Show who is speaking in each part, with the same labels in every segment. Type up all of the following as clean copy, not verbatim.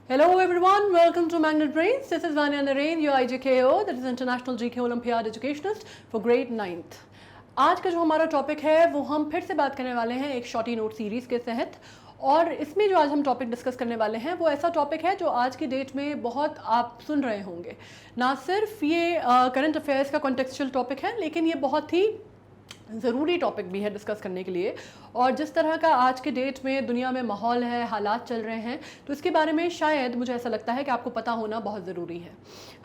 Speaker 1: Hello everyone, welcome to Magnet Brains. This is Vanya Narain, your IGKO, that is International GK Olympiad Educationist for grade 9th. आज का जो हमारा topic है वो हम फिर से बात करने वाले हैं एक शॉर्टी नोट सीरीज़ के तहत। और इसमें जो आज हम टॉपिक डिस्कस करने वाले हैं वो ऐसा टॉपिक है जो आज की डेट में बहुत आप सुन रहे होंगे। ना सिर्फ ये करंट अफेयर्स का कॉन्टेक्चुअल टॉपिक है, लेकिन ये बहुत ही ज़रूरी टॉपिक भी है डिस्कस करने के लिए। और जिस तरह का आज के डेट में दुनिया में माहौल है, हालात चल रहे हैं, तो इसके बारे में शायद मुझे ऐसा लगता है कि आपको पता होना बहुत ज़रूरी है।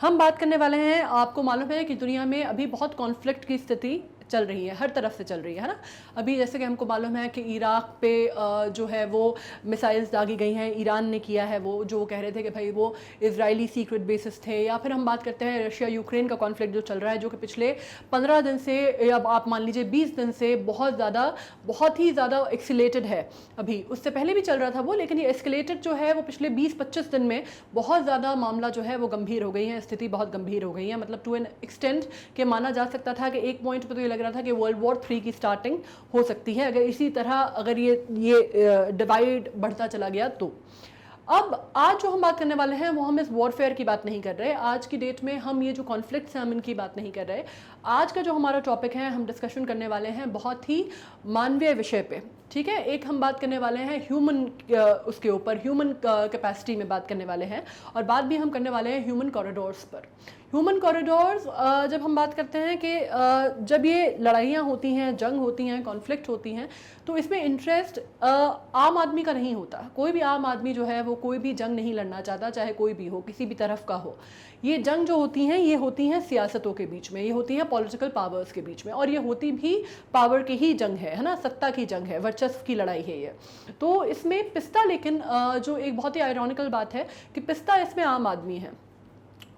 Speaker 1: हम बात करने वाले हैं, आपको मालूम है कि दुनिया में अभी बहुत कॉन्फ्लिक्ट की स्थिति चल रही है, हर तरफ से चल रही है ना। अभी जैसे कि हमको मालूम है कि इराक पे जो है वो मिसाइल्स दागी गई हैं, ईरान ने किया है वो, जो कह रहे थे कि भाई वो इजरायली सीक्रेट बेसिस थे। या फिर हम बात करते हैं रशिया यूक्रेन का कॉन्फ्लिक्ट जो चल रहा है, जो कि पिछले 15 दिन से, अब आप मान लीजिए 20 दिन से बहुत ही ज़्यादा एक्सीलेटेड है। अभी उससे पहले भी चल रहा था वो, लेकिन ये एस्केलेटेड जो है वो पिछले 20-25 दिन में बहुत ज़्यादा मामला जो है वो गंभीर हो गई है, स्थिति बहुत गंभीर हो गई है। मतलब टू एन एक्सटेंट के माना जा सकता था कि एक पॉइंट पर तो ये रहा था कि वर्ल्ड वॉर 3 की स्टार्टिंग हो सकती है अगर इसी तरह अगर ये डिवाइड बढ़ता चला गया तो। अब आज जो हम बात करने वाले हैं वो हम इस वॉरफेयर की बात नहीं कर रहे। आज की डेट में हम ये जो कॉन्फ्लिक्ट्स हैं हम इनकी बात नहीं कर रहे। आज का जो हमारा टॉपिक है, हम डिस्कशन करने वाले हैं बहुत ही मानवीय विषय पे। ठीक है, एक हम बात करने वाले हैं ह्यूमन, उसके ऊपर ह्यूमन कैपेसिटी में बात करने वाले हैं, और बात भी हम करने वाले हैं ह्यूमन कॉरिडोर्स पर। ह्यूमन कॉरिडोर्स, जब हम बात करते हैं कि जब ये लड़ाइयाँ होती हैं, जंग होती हैं, कॉन्फ्लिक्ट होती हैं, तो इसमें इंटरेस्ट आम आदमी का नहीं होता। कोई भी आम आदमी जो है वो कोई भी जंग नहीं लड़ना चाहता, चाहे कोई भी हो, किसी भी तरफ का हो। ये जंग जो होती हैं ये होती हैं सियासतों के बीच में, ये होती हैं पॉलिटिकल पावर्स के बीच में, और ये होती भी पावर की ही जंग है ना, सत्ता की जंग है, वर्चस्व की लड़ाई है ये। तो इसमें पिस्ता, लेकिन जो एक बहुत ही आयरॉनिकल बात है कि पिस्ता इसमें आम आदमी है।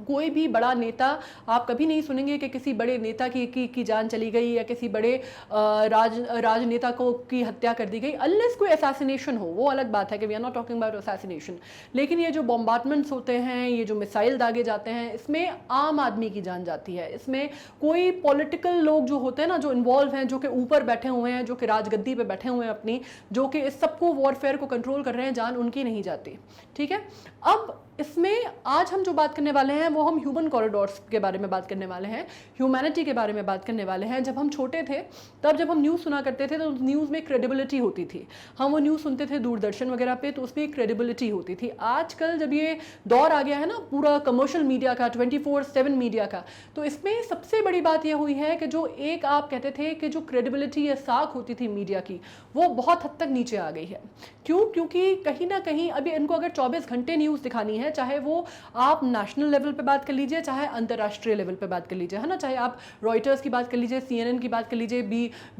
Speaker 1: कोई भी बड़ा नेता आप कभी नहीं सुनेंगे कि किसी बड़े नेता की जान चली गई या किसी बड़े राजनेता को की हत्या कर दी गई, अनलेस कोई असैसिनेशन हो, वो अलग बात है कि we are not talking about assassination. लेकिन ये जो बॉम्बार्डमेंट्स होते हैं, ये जो मिसाइल दागे जाते हैं, इसमें आम आदमी की जान जाती है। इसमें कोई पॉलिटिकल लोग जो होते हैं ना, जो इन्वॉल्व हैं, जो कि ऊपर बैठे हुए हैं, जो कि राजगद्दी पे बैठे हुए हैं अपनी, जो कि इस सबको वॉरफेयर को कंट्रोल कर रहे हैं, जान उनकी नहीं जाती। ठीक है, अब इसमें आज हम जो बात करने वाले हैं वो हम ह्यूमन कॉरिडोर्स के बारे में बात करने वाले हैं, ह्यूमैनिटी के बारे में बात करने वाले हैं। जब हम छोटे थे तब जब हम न्यूज़ सुना करते थे तो न्यूज़ में क्रेडिबिलिटी होती थी। हम वो न्यूज़ सुनते थे दूरदर्शन वगैरह पे, तो उसमें क्रेडिबिलिटी होती थी। आजकल जब ये दौर आ गया है ना पूरा कमर्शियल मीडिया का, 24/7 मीडिया का, तो इसमें सबसे बड़ी बात यह हुई है कि जो एक आप कहते थे कि जो क्रेडिबिलिटी या साख होती थी मीडिया की, वो बहुत हद तक नीचे आ गई है। क्यों? क्योंकि कहीं ना कहीं अभी इनको अगर 24 घंटे न्यूज़ दिखानी है, चाहे वो आप नेशनल लेवल पे बात कर लीजिए, चाहे अंतर्राष्ट्रीय लेवल पे बात कर लीजिए, है ना, चाहे आप रॉयटर्स की बात कर लीजिए, CNN की बात कर लीजिए,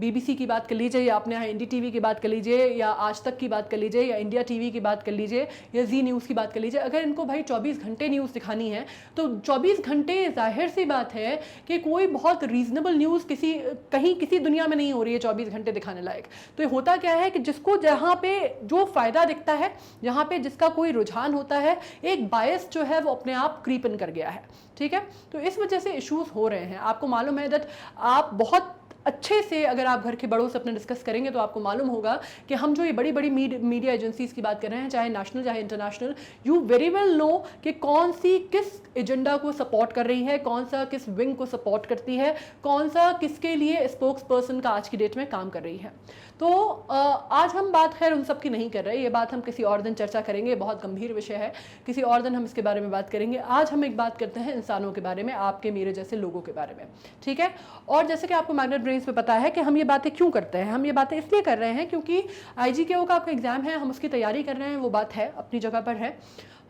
Speaker 1: BBC की बात कर लीजिए, या अपने यहाँ NDTV की बात कर लीजिए, या आज तक की बात कर लीजिए, या इंडिया TV की बात कर लीजिए, या जी न्यूज़ की बात कर लीजिए। अगर इनको भाई 24 घंटे न्यूज़ दिखानी है तो 24 घंटे जाहिर सी बात है कि कोई बहुत रीजनेबल न्यूज़ किसी दुनिया में नहीं हो रही है 24 घंटे दिखाने लायक। तो ये होता क्या है कि जिसको जहाँ पे जो फ़ायदा दिखता है, जहाँ पे जिसका कोई रुझान होता है, एक बायस जो है वो अपने आप क्रीप इन कर गया है। ठीक है, तो इस वजह से इश्यूज हो रहे हैं। आपको मालूम है दैट आप बहुत अच्छे से अगर आप घर के बड़ों से अपने डिस्कस करेंगे तो आपको मालूम होगा कि हम जो ये बड़ी बड़ी मीडिया एजेंसीज की बात कर रहे हैं, चाहे नेशनल चाहे international, you very well know कि कौन सी किस एजेंडा को सपोर्ट कर रही है, कौन सा किस विंग को सपोर्ट करती है, कौन सा किसके लिए स्पोक्स पर्सन का आज की डेट में काम कर रही है। तो आज हम बात खैर उन सब की नहीं कर रहे, ये बात हम किसी और दिन चर्चा करेंगे, बहुत गंभीर विषय है, किसी और दिन हम इसके बारे में बात करेंगे। आज हम एक बात करते हैं इंसानों के बारे में, आपके मेरे जैसे लोगों के बारे में। ठीक है, और जैसे कि आपको मैग्नेट ब्रेन्स पे पता है कि हम ये बातें क्यों करते हैं, हम ये बातें इसलिए कर रहे हैं क्योंकि IGKO का आपका एग्जाम है, हम उसकी तैयारी कर रहे हैं, वो बात है, अपनी जगह पर है।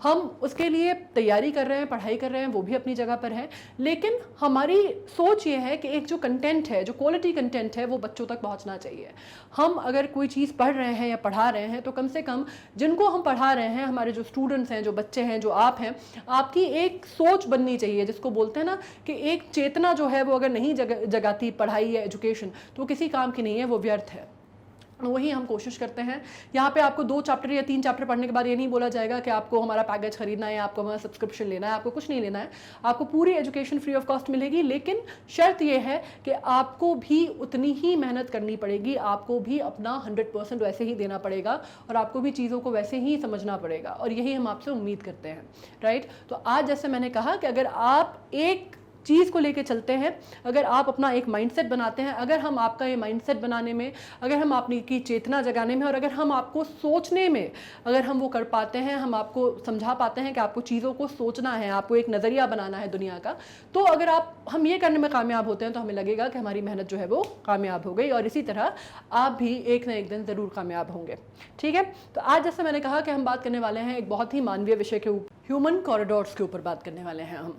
Speaker 1: हम उसके लिए तैयारी कर रहे हैं, पढ़ाई कर रहे हैं, वो भी अपनी जगह पर है। लेकिन हमारी सोच ये है कि एक जो कंटेंट है, जो क्वालिटी कंटेंट है, वो बच्चों तक पहुंचना चाहिए। हम अगर कोई चीज़ पढ़ रहे हैं या पढ़ा रहे हैं तो कम से कम जिनको हम पढ़ा रहे हैं, हमारे जो स्टूडेंट्स हैं, जो बच्चे हैं, जो आप हैं, आपकी एक सोच बननी चाहिए, जिसको बोलते हैं ना कि एक चेतना जो है वो अगर नहीं जगाती पढ़ाई या एजुकेशन, तो किसी काम की नहीं है, वो व्यर्थ है। वही हम कोशिश करते हैं। यहाँ पे आपको 2 चैप्टर या 3 चैप्टर पढ़ने के बाद ये नहीं बोला जाएगा कि आपको हमारा पैकेज खरीदना है, आपको हमारा सब्सक्रिप्शन लेना है, आपको कुछ नहीं लेना है। आपको पूरी एजुकेशन फ्री ऑफ कॉस्ट मिलेगी, लेकिन शर्त ये है कि आपको भी उतनी ही मेहनत करनी पड़ेगी, आपको भी अपना 100% वैसे ही देना पड़ेगा और आपको भी चीज़ों को वैसे ही समझना पड़ेगा, और यही हम आपसे उम्मीद करते हैं, राइट। तो आज जैसे मैंने कहा कि अगर आप एक चीज़ को लेके चलते हैं, अगर आप अपना एक माइंडसेट बनाते हैं, अगर हम आपका ये माइंडसेट बनाने में, अगर हम आपकी की चेतना जगाने में और अगर हम आपको सोचने में अगर हम वो कर पाते हैं, हम आपको समझा पाते हैं कि आपको चीज़ों को सोचना है, आपको एक नज़रिया बनाना है दुनिया का, तो अगर हम ये करने में कामयाब होते हैं तो हमें लगेगा कि हमारी मेहनत जो है वो कामयाब हो गई, और इसी तरह आप भी एक ना एक दिन ज़रूर कामयाब होंगे, ठीक है। तो आज जैसे मैंने कहा कि हम बात करने वाले हैं एक बहुत ही मानवीय विषय के ऊपर, ह्यूमन कॉरिडोर्स के ऊपर बात करने वाले हैं हम।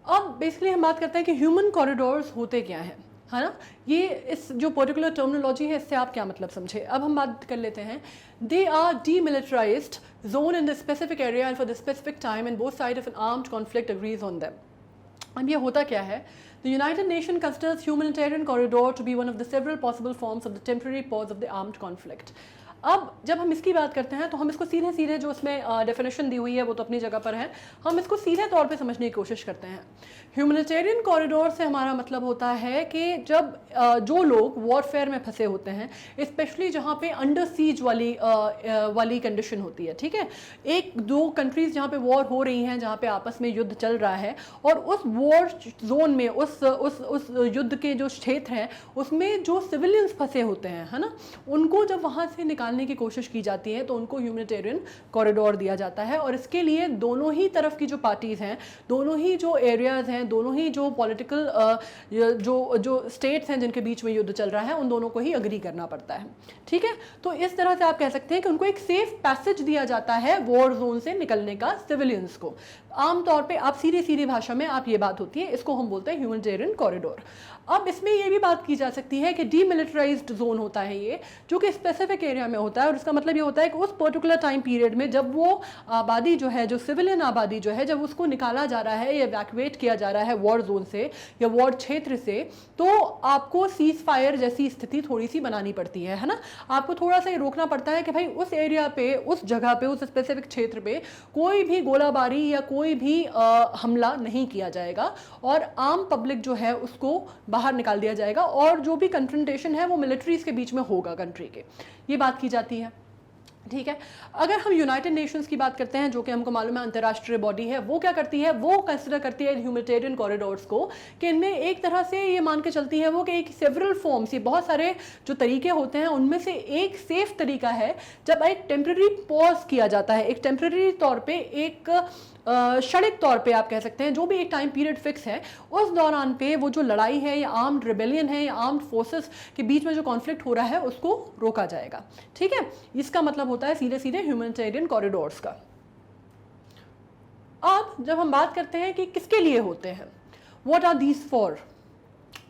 Speaker 1: अब बेसिकली हम बात करते हैं कि ह्यूमन कॉरिडोर्स होते क्या हैं, है ना। ये इस जो पर्टिकुलर टर्मिनोलॉजी है इससे आप क्या मतलब समझे। अब हम बात कर लेते हैं, they are demilitarised zone in the specific area and for the specific time and both side of an armed conflict agrees on them. अब ये होता क्या है, The United Nations considers humanitarian corridor to be one of the several possible forms of the temporary pause of the armed conflict. अब जब हम इसकी बात करते हैं तो हम इसको सीधे सीधे जो उसमें डेफिनेशन दी हुई है वो तो अपनी जगह पर है, हम इसको सीधे तौर पे समझने की कोशिश करते हैं। ह्यूमैनिटेरियन कॉरिडोर से हमारा मतलब होता है कि जब जो लोग वॉरफेयर में फंसे होते हैं, स्पेशली जहाँ पे अंडर सीज वाली कंडीशन होती है, ठीक है, एक दो कंट्रीज जहाँ पे वॉर हो रही हैं, जहाँ पे आपस में युद्ध चल रहा है, और उस वॉर जोन में उस युद्ध के जो क्षेत्र हैं उसमें जो सिविलियंस फंसे होते हैं, है ना, उनको जब वहाँ से निकालने की कोशिश की जाती है तो उनको ह्यूमैनिटेरियन कॉरिडोर दिया जाता है। और इसके लिए दोनों ही तरफ की जो पार्टीज हैं, दोनों ही जो एरियाज हैं, दोनों ही जो पॉलिटिकल जो स्टेट्स हैं जिनके बीच में युद्ध चल रहा है, उन दोनों को ही अग्री करना पड़ता है, ठीक है। तो इस तरह से आप कह सकते हैं कि उनको एक सेफ पैसेज दिया जाता है वॉर जोन से निकलने का सिविलियंस को। आमतौर पे आप सीधी भाषा में आप ये बात होती है, इसको हम बोलते हैं ह्यूमैनिटेरियन कॉरिडोर। अब इसमें ये भी बात की जा सकती है कि डीमिलिटराइज्ड जोन होता है ये, जो कि स्पेसिफिक एरिया में होता है, और इसका मतलब ये होता है कि उस पर्टिकुलर टाइम पीरियड में जब वो आबादी जो है, जो सिविलियन आबादी जो है, जब उसको निकाला जा रहा है या इवैक्यूएट किया जा रहा है वॉर जोन से या वॉर क्षेत्र से, तो आपको सीज फायर जैसी स्थिति थोड़ी सी बनानी पड़ती है ना। आपको थोड़ा सा ये रोकना पड़ता है कि भाई उस एरिया पे, उस जगह पे, उस स्पेसिफिक क्षेत्र पे कोई भी गोलाबारी या कोई भी हमला नहीं किया जाएगा, और आम पब्लिक जो है उसको बाहर निकाल दिया जाएगा, और जो भी कन्फ्रंटेशन है वो मिलिट्रीज के बीच में होगा कंट्री के, ये बात की जाती है, ठीक है। अगर हम यूनाइटेड नेशंस की बात करते हैं, जो कि हमको मालूम है अंतर्राष्ट्रीय बॉडी है, वो क्या करती है, वो कंसिडर करती है ह्यूमैनिटेरियन कॉरिडोर्स को कि इनमें एक तरह से ये मान के चलती है वो कि एक सेवरल फॉर्म्स, ये बहुत सारे जो तरीके होते हैं उनमें से एक सेफ तरीका है जब एक टेम्पररी पॉज किया जाता है, एक टेम्पररी तौर पे, एक क्षणिक तौर पे आप कह सकते हैं, जो भी एक टाइम पीरियड फिक्स है, उस दौरान पे वो जो लड़ाई है या आर्म्ड रिबेलियन है या आर्म्ड फोर्सेस के बीच में जो कॉन्फ्लिक्ट हो रहा है उसको रोका जाएगा, ठीक है। इसका मतलब होता है सीधे सीधे ह्यूमैनिटेरियन कॉरिडोर्स का। अब जब हम बात करते हैं कि किसके लिए होते हैं, what are these for,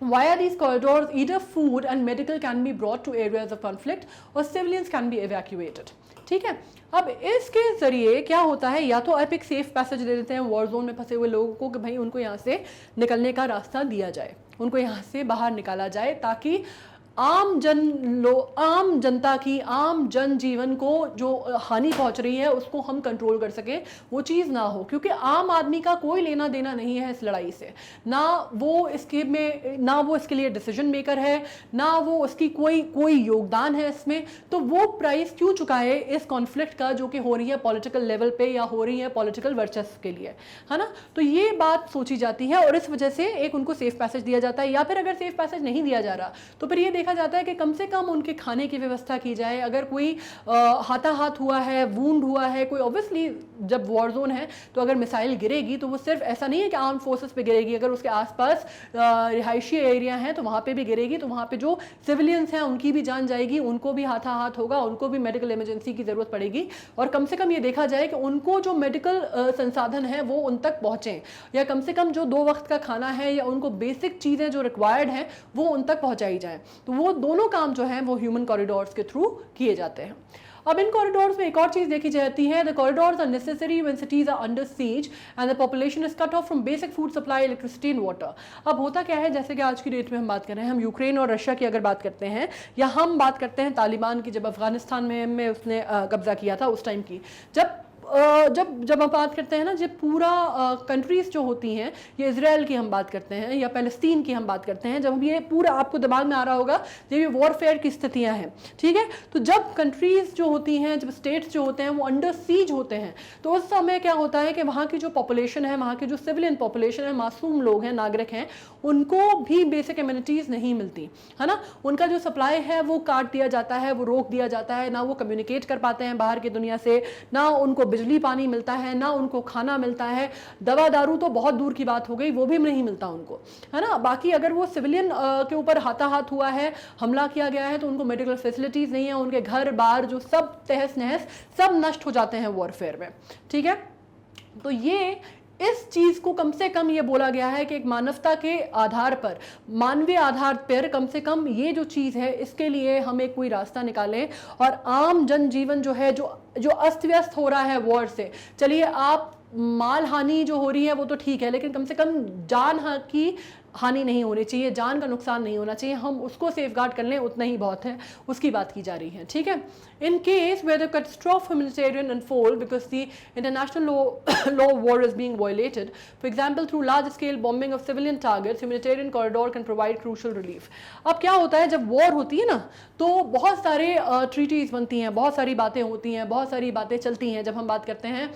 Speaker 1: why are these corridors, either food and medical can be brought to areas of conflict or civilians can be evacuated, ठीक है। अब इसके जरिए क्या होता है, या तो आप एक सेफ पैसेज दे देते हैं वॉर जोन में फंसे हुए लोगों को कि भाई उनको यहाँ से निकलने का रास्ता दिया जाए, उनको यहाँ से बाहर निकाला जाए, ताकि आम जनता की, आम जनजीवन को जो हानि पहुंच रही है उसको हम कंट्रोल कर सकें, वो चीज़ ना हो, क्योंकि आम आदमी का कोई लेना देना नहीं है इस लड़ाई से, ना वो इसके लिए डिसीजन मेकर है, ना वो उसकी कोई योगदान है इसमें, तो वो प्राइस क्यों चुकाए इस कॉन्फ्लिक्ट का जो कि हो रही है पॉलिटिकल लेवल पे या हो रही है पॉलिटिकल वर्चस्व के लिए, है ना। तो ये बात सोची जाती है और इस वजह से एक उनको सेफ पैसेज दिया जाता है, या फिर अगर सेफ पैसेज नहीं दिया जा रहा तो फिर ये देखा जाता है कि कम से कम उनके खाने की व्यवस्था की जाए। अगर कोई हाथाहाथ हुआ है, वूंड हुआ है कोई, ऑब्वियसली जब वॉर जोन है तो अगर मिसाइल गिरेगी तो वो सिर्फ ऐसा नहीं है कि आर्म फोर्सेस पे गिरेगी, अगर उसके आसपास रिहायशी एरिया हैं तो वहाँ पे भी गिरेगी, तो वहाँ पे जो सिविलियंस हैं उनकी भी जान जाएगी, उनको भी हाथाहाथ होगा, उनको भी मेडिकल इमरजेंसी की ज़रूरत पड़ेगी, और कम से कम ये देखा जाए कि उनको जो मेडिकल संसाधन है वो उन तक पहुँचें, या कम से कम जो 2 वक्त का खाना है या उनको बेसिक चीज़ें जो रिक्वायर्ड हैं वो उन तक पहुँचाई जाएँ। तो वो दोनों काम जो हैं वो ह्यूमन कॉरिडोर्स के थ्रू किए जाते हैं। अब इन कॉरिडोर्स में एक और चीज़ देखी जाती है, the corridors are necessary when cities are under siege and the population is cut off from basic food supply, electricity and water. अब होता क्या है, जैसे कि आज की डेट में हम बात कर रहे हैं, हम यूक्रेन और रशिया की अगर बात करते हैं, या हम बात करते हैं तालिबान की, जब अफगानिस्तान में उसने कब्जा किया था उस टाइम की, जब हम बात करते हैं ना, जब पूरा कंट्रीज जो होती हैं, ये इजराइल की हम बात करते हैं या फ़लस्तीन की हम बात करते हैं, जब हम ये पूरा आपको दिमाग में आ रहा होगा जब ये वॉरफेयर की स्थितियां हैं, ठीक है, तो जब कंट्रीज जो होती हैं, जब स्टेट्स जो होते हैं वो अंडर सीज होते हैं, तो उस समय क्या होता है कि वहाँ की जो पॉपुलेशन है, वहाँ की जो सिविलियन पॉपुलेशन है, मासूम लोग हैं, नागरिक हैं, उनको भी बेसिक एमिनिटीज़ नहीं मिलती है ना। उनका जो सप्लाई है वो काट दिया जाता है, वो रोक दिया जाता है, ना वो कम्युनिकेट कर पाते हैं बाहर की दुनिया से, ना उनको बिजली पानी मिलता है, ना उनको खाना मिलता है, दवा दारू तो बहुत दूर की बात हो गई, वो भी नहीं मिलता उनको, है ना। बाकी अगर वो सिविलियन के ऊपर हाथाहाथ हुआ है, हमला किया गया है, तो उनको मेडिकल फैसिलिटीज़ नहीं है, उनके घर बार जो सब तहस नहस सब नष्ट हो जाते हैं वॉरफेयर में, ठीक है। तो ये इस चीज़ को कम से कम ये बोला गया है कि एक मानवता के आधार पर, मानवीय आधार पर कम से कम ये जो चीज़ है, इसके लिए हमें कोई रास्ता निकालें और आम जनजीवन जो है, जो अस्त व्यस्त हो रहा है वॉर से, चलिए आप माल हानि जो हो रही है वो तो ठीक है, लेकिन कम से कम जान की हानि नहीं होनी चाहिए, जान का नुकसान नहीं होना चाहिए, हम उसको सेफगार्ड कर लें उतना ही बहुत है, उसकी बात की जा रही है, ठीक है। In case where the catastrophe humanitarian unfold because the international law war is being violated, for example through large scale bombing of civilian targets, humanitarian corridor can provide crucial relief. अब क्या होता है, जब वॉर होती है ना, तो बहुत सारे ट्रीटीज बनती हैं, बहुत सारी बातें होती हैं, बहुत सारी बातें चलती हैं। जब हम बात करते हैं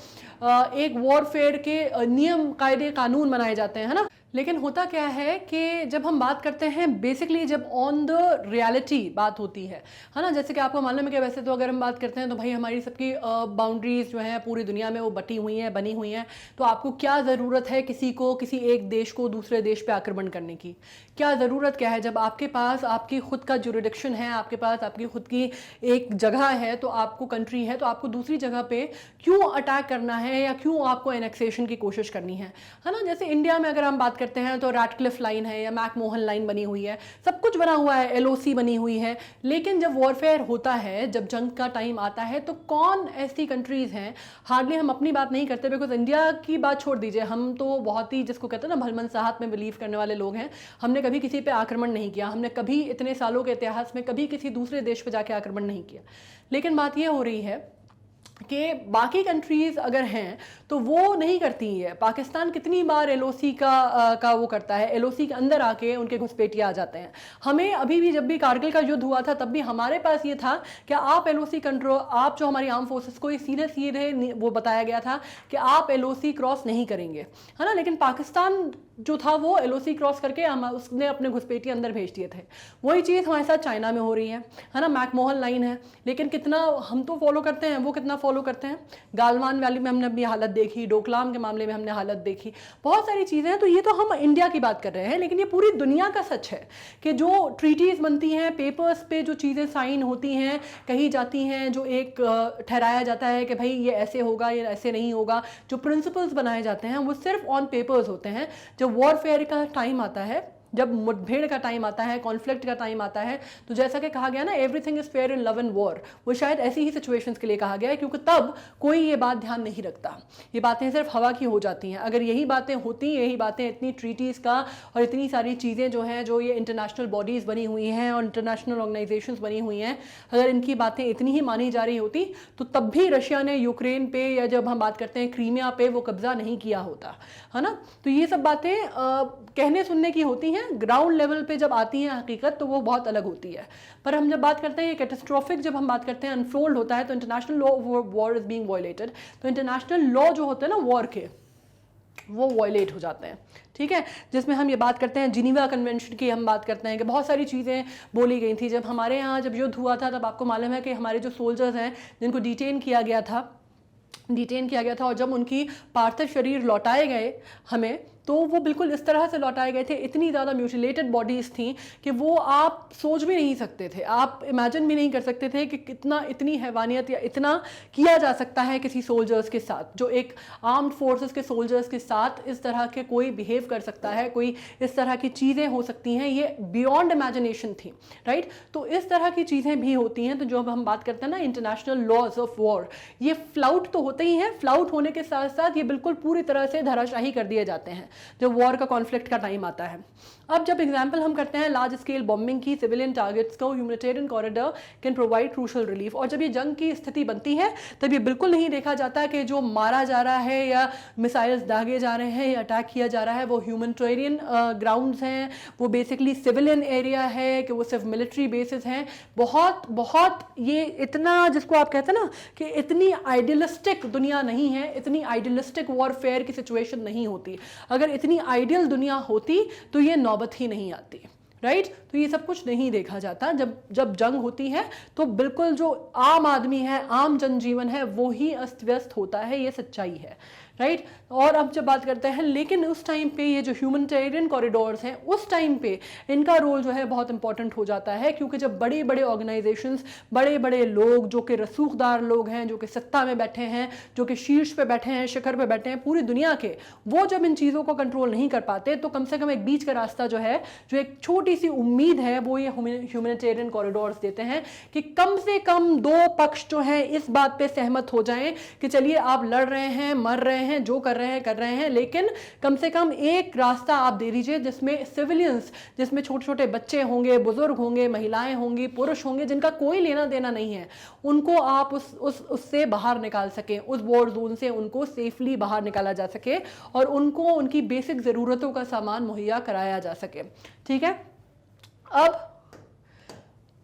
Speaker 1: एक वॉरफेयर के नियम कायदे कानून बनाए जाते हैं, है ना। लेकिन होता क्या है कि जब हम बात करते हैं बेसिकली, जब ऑन द रियलिटी बात होती है ना, जैसे कि आपको मालूम है कि वैसे तो अगर हम बात करते हैं तो भाई हमारी सबकी बाउंड्रीज जो हैं पूरी दुनिया में वो बटी हुई हैं, बनी हुई हैं, तो आपको क्या ज़रूरत है किसी एक देश को दूसरे देश पे आक्रमण करने की, क्या ज़रूरत क्या है, जब आपके पास आपकी खुद का जुरिडिक्शन है, आपके पास आपकी खुद की एक जगह है, तो आपको कंट्री है, तो आपको दूसरी जगह पे क्यों अटैक करना है या क्यों आपको एनेक्सेशन की कोशिश करनी है ना। जैसे इंडिया में अगर हम बात करते हैं तो रैटक्लिफ लाइन है या मैकमोहन लाइन बनी हुई है, सब कुछ बना हुआ है, एलओसी बनी हुई है, लेकिन जब वॉरफेयर होता है, जब जंग का टाइम आता है, तो कौन ऐसी कंट्रीज हैं, हार्डली हम अपनी बात नहीं करते, बिकॉज इंडिया की बात छोड़ दीजिए, हम तो बहुत ही जिसको कहते हैं ना भलमन साहत में बिलीव करने वाले लोग हैं, हमने कभी किसी पे आक्रमण नहीं किया, हमने कभी इतने सालों के इतिहास में कभी किसी दूसरे देश पे जाके आक्रमण नहीं किया। लेकिन बात ये हो रही है कि बाकी कंट्रीज़ अगर हैं तो वो नहीं करती है। पाकिस्तान कितनी बार एलओसी का वो करता है, एलओसी के अंदर आके उनके घुसपैठिए आ जाते हैं। हमें अभी भी जब भी कारगिल का युद्ध हुआ था तब भी हमारे पास ये था कि आप एलओसी कंट्रोल, आप जो हमारी आर्म फोर्सेस को सीधे सीधे वो बताया गया था कि आप एलओसी क्रॉस नहीं करेंगे, है ना। लेकिन पाकिस्तान जो था वो एलओसी क्रॉस करके उसने अपने घुसपैठिए अंदर भेज दिए थे। वही चीज़ हमारे साथ चाइना में हो रही है ना। मैकमोहन लाइन है, लेकिन कितना हम तो फॉलो करते हैं, वो कितना फॉलो करते हैं। गालवान वैली में हमने अपनी हालत देखी, डोकलाम के मामले में हमने हालत देखी, बहुत सारी चीज़ें हैं। तो ये तो हम इंडिया की बात कर रहे हैं, लेकिन ये पूरी दुनिया का सच है कि जो ट्रीटीज़ बनती हैं, पेपर्स पे जो चीज़ें साइन होती हैं, कही जाती हैं, जो एक ठहराया जाता है कि भाई ये ऐसे होगा, ये ऐसे नहीं होगा, जो प्रिंसिपल्स बनाए जाते हैं वो सिर्फ ऑन पेपर्स होते हैं। जब वॉरफेयर का टाइम आता है, जब मुठभेड़ का टाइम आता है, कॉन्फ्लिक्ट का टाइम आता है, तो जैसा कि कहा गया ना, everything is fair in love and war, वो शायद ऐसी ही सिचुएशंस के लिए कहा गया है, क्योंकि तब कोई ये बात ध्यान नहीं रखता, ये बातें सिर्फ हवा की हो जाती हैं। अगर यही बातें होती, यही बातें इतनी ट्रीटीज़ का और इतनी सारी चीज़ें जो हैं, जो ये इंटरनेशनल बॉडीज़ बनी हुई हैं और इंटरनेशनल ऑर्गेनाइजेशंस बनी हुई हैं, अगर इनकी बातें इतनी ही मानी जा रही होती तो तब भी रशिया ने यूक्रेन पे, या जब हम बात करते हैं क्रीमिया पे, वो कब्जा नहीं किया होता, है ना। तो ये सब बातें कहने सुनने की होती हैं, ग्राउंड लेवल पे जब आती हैं हकीकत तो वो बहुत अलग होती है। पर हम जब बात करते हैं ये कैटास्ट्रोफिक, जब हम बात करते हैं अनफोल्ड होता है, तो international law war is being violated, तो इंटरनेशनल लॉ जो होते हैं ना वॉर के, वो वायलेट हो जाते हैं, ठीक है। जिसमें हम ये बात करते हैं जिनीवा कन्वेंशन की, हम बात करते हैं कि बहुत सारी चीज़ें बोली गई थी। जब हमारे यहाँ जब युद्ध हुआ था तब आपको मालूम है कि हमारे जो सोल्जर्स हैं जिनको डिटेन किया गया था और जब उनकी पार्थिव शरीर लौटाए गए हमें, तो वो बिल्कुल इस तरह से लौटाए गए थे, इतनी ज़्यादा म्यूटिलेटेड बॉडीज़ थी कि वो आप सोच भी नहीं सकते थे, आप इमेजिन भी नहीं कर सकते थे कि कितना इतनी हैवानियत या इतना किया जा सकता है किसी सोल्जर्स के साथ, जो एक आर्म्ड फोर्सेस के सोल्जर्स के साथ इस तरह के कोई बिहेव कर सकता है, कोई इस तरह की चीज़ें हो सकती हैं, ये बियॉन्ड इमेजिनेशन थी, राइट। तो इस तरह की चीज़ें भी होती हैं। तो जो अब हम बात करते हैं ना इंटरनेशनल लॉज ऑफ वॉर, ये फ्लाउट तो होते ही हैं, फ्लाउट होने के साथ साथ ये बिल्कुल पूरी तरह से धराशाही कर दिए जाते हैं जब वॉर का कॉन्फ्लिक्ट का टाइम आता है। अब जब एग्जाम्पल हम करते हैं लार्ज स्केल बॉम्बिंग की, सिविलियन टारगेट्स को, humanitarian corridor can provide crucial relief, और जब ये जंग की स्थिति बनती है तब ये बिल्कुल नहीं देखा जाता कि जो मारा जा रहा है या मिसाइल्स दागे जा रहे हैं या अटैक किया जा रहा है वो ह्यूमैनिटेरियन ग्राउंड्स हैं, वो बेसिकली सिविलियन एरिया है, कि वो सिर्फ मिलिट्री बेसिस हैं। बहुत बहुत ये इतना, जिसको आप कहते हैं ना कि इतनी आइडियलिस्टिक दुनिया नहीं है, इतनी आइडियलिस्टिक वॉरफेयर की सिचुएशन नहीं होती। अगर इतनी आइडियल दुनिया होती तो ये नौबत ही नहीं आती, राइट। तो ये सब कुछ नहीं देखा जाता। जब जंग होती है तो बिल्कुल जो आम आदमी है, आम जनजीवन है, वो ही अस्त व्यस्त होता है, ये सच्चाई है, राइट। और अब जब बात करते हैं, लेकिन उस टाइम पे ये जो ह्यूमैनिटेरियन कॉरिडोर्स हैं, उस टाइम पे इनका रोल जो है बहुत इंपॉर्टेंट हो जाता है, क्योंकि जब बड़े बड़े ऑर्गेनाइजेशंस, बड़े बड़े लोग जो कि रसूखदार लोग हैं, जो कि सत्ता में बैठे हैं, जो कि शीर्ष पे बैठे हैं, शिखर पे बैठे हैं पूरी दुनिया के, वो जब इन चीज़ों को कंट्रोल नहीं कर पाते तो कम से कम एक बीच का रास्ता जो है, जो एक छोटी सी उम्मीद है, वो ये ह्यूमैनिटेरियन कॉरिडोर्स देते हैं कि कम से कम दो पक्ष जो हैं इस बात पे सहमत हो जाएं कि चलिए आप लड़ रहे हैं, मर रहे हैं, जो कर रहे हैं, लेकिन कम से कम एक रास्ता आप दे दीजिए जिसमें सिविलियंस, जिसमें छोटे छोटे बच्चे होंगे, बुजुर्ग होंगे, महिलाएं होंगी, पुरुष होंगे, जिनका कोई लेना देना नहीं है, उनको आप उससे बाहर निकाल सकें, उस वॉर जोन से उनको सेफली बाहर निकाला जा सके और उनको उनकी बेसिक ज़रूरतों का सामान मुहैया कराया जा सके, ठीक है। अब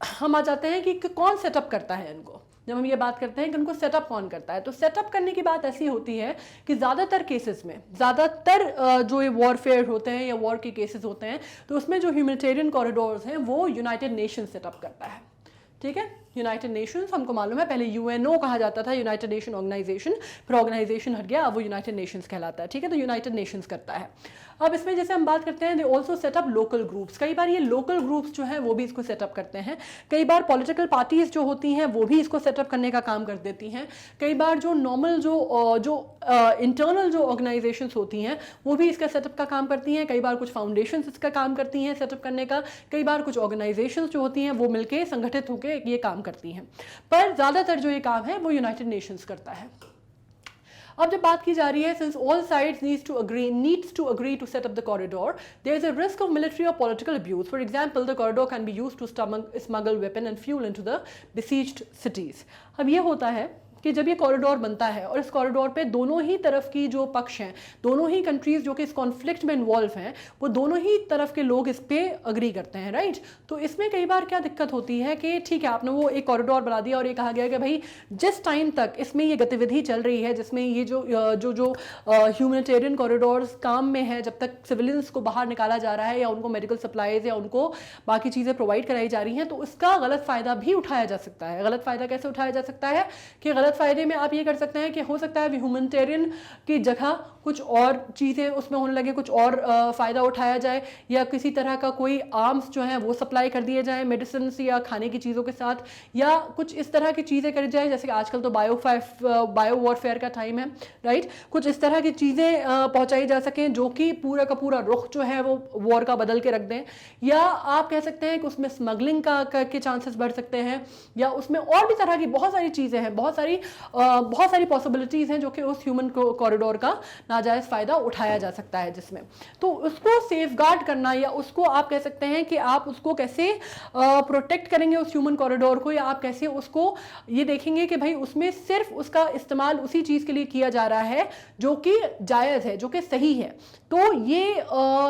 Speaker 1: हम आ जाते हैं कि कौन सेटअप करता है इनको। जब हम ये बात करते हैं कि उनको सेटअप कौन करता है, तो सेटअप करने की बात ऐसी होती है कि ज़्यादातर केसेस में, ज़्यादातर जो ये वॉरफेयर होते हैं या वॉर के केसेस होते हैं, तो उसमें जो ह्यूमैनिटेरियन कॉरिडोर्स हैं वो यूनाइटेड नेशन सेटअप करता है, ठीक है। यूनाइटेड नेशंस हमको मालूम है, पहले यूएनओ कहा जाता था, यूनाइटेड नेशन ऑर्गेनाइजेशन, फिर ऑर्गेनाइजेशन हट गया, अब वो यूनाइटेड नेशंस कहलाता है, ठीक है। तो यूनाइटेड नेशंस करता है। अब इसमें जैसे हम बात करते हैं, they also setup local groups. कई बार ये लोकल ग्रुप्स जो हैं वो भी इसको सेटअप करते हैं। कई बार पॉलिटिकल पार्टीज जो होती हैं वो भी इसको सेटअप करने का काम कर देती हैं। कई बार जो नॉर्मल जो इंटरनल जो ऑर्गेनाइजेशंस होती हैं वो भी इसका सेटअप का काम करती हैं। कई बार कुछ फाउंडेशंस इसका काम करती हैं सेटअप करने का। कई बार कुछ ऑर्गेनाइजेशंस जो होती हैं वो मिलकर संगठित होकर ये काम करती हैं, पर ज़्यादातर जो ये काम है वो यूनाइटेड नेशंस करता है। अब जब बात की जा रही है, since all sides needs to agree to set up the corridor, there is a risk of military और political abuse. For example, the corridor can be used to smuggle weapon and fuel into the besieged cities. अब ये होता है कि जब ये corridor बनता है और इस कॉरिडोर पे दोनों ही तरफ की जो पक्ष हैं, दोनों ही कंट्रीज जो कि इस कॉन्फ्लिक्ट में इन्वॉल्व हैं, वो दोनों ही तरफ के लोग इस पे अग्री करते हैं, राइट। तो इसमें कई बार क्या दिक्कत होती है कि ठीक है, आपने वो एक कॉरिडोर बना दिया और ये कहा गया कि भाई जिस टाइम तक इसमें ये गतिविधि चल रही है, जिसमें ये जो ह्यूमैनिटेरियन कॉरिडोर्स काम में है, जब तक सिविलियंस को बाहर निकाला जा रहा है या उनको मेडिकल सप्लाईज या उनको बाकी चीज़ें प्रोवाइड कराई जा रही हैं, तो उसका गलत फ़ायदा भी उठाया जा सकता है। गलत फ़ायदा कैसे उठाया जा सकता है कि गलत फ़ायदे में आप ये कर सकते हैं कि हो सकता है ह्यूमैनिटेरियन की जगह कुछ और चीज़ें उसमें होने लगे, कुछ और फ़ायदा उठाया जाए, या किसी तरह का कोई आर्म्स जो हैं वो सप्लाई कर दिए जाए मेडिसिन या खाने की चीज़ों के साथ, या कुछ इस तरह की चीज़ें करी जाए, जैसे कि आजकल तो बायो वॉरफेयर का टाइम है, राइट। कुछ इस तरह की चीज़ें पहुँचाई जा सकें जो कि पूरा का पूरा रुख जो है वो वॉर का बदल के रख दें, या आप कह सकते हैं कि उसमें स्मगलिंग के चांसेस बढ़ सकते हैं, या उसमें और भी तरह की बहुत सारी चीज़ें हैं, बहुत सारी पॉसिबिलिटीज़ हैं जो कि उस ह्यूमन कॉरिडोर का नाजायज़ फ़ायदा उठाया जा सकता है जिसमें। तो उसको सेफगार्ड करना, या उसको आप कह सकते हैं कि आप उसको कैसे प्रोटेक्ट करेंगे उस ह्यूमन कॉरिडोर को, या आप कैसे उसको ये देखेंगे कि भाई उसमें सिर्फ उसका इस्तेमाल उसी चीज़ के लिए किया जा रहा है जो कि जायज़ है, जो कि सही है। तो ये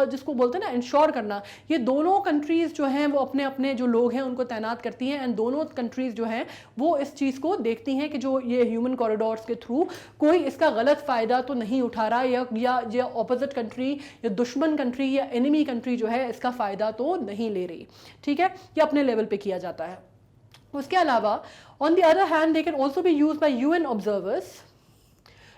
Speaker 1: जिसको बोलते हैं ना इंश्योर करना, ये दोनों कंट्रीज़ जो हैं वो अपने अपने जो लोग हैं उनको तैनात करती हैं, एंड दोनों कंट्रीज़ जो हैं वो इस चीज़ को देखती हैं कि जो ये ह्यूमन कॉरिडोर्स के थ्रू कोई इसका गलत फ़ायदा तो नहीं उठा रहा, या ऑपोजिट कंट्री या दुश्मन कंट्री या एनिमी कंट्री जो है इसका फ़ायदा तो नहीं ले रही, ठीक है। ये अपने लेवल पे किया जाता है। उसके अलावा on the other hand they can also be use by UN observers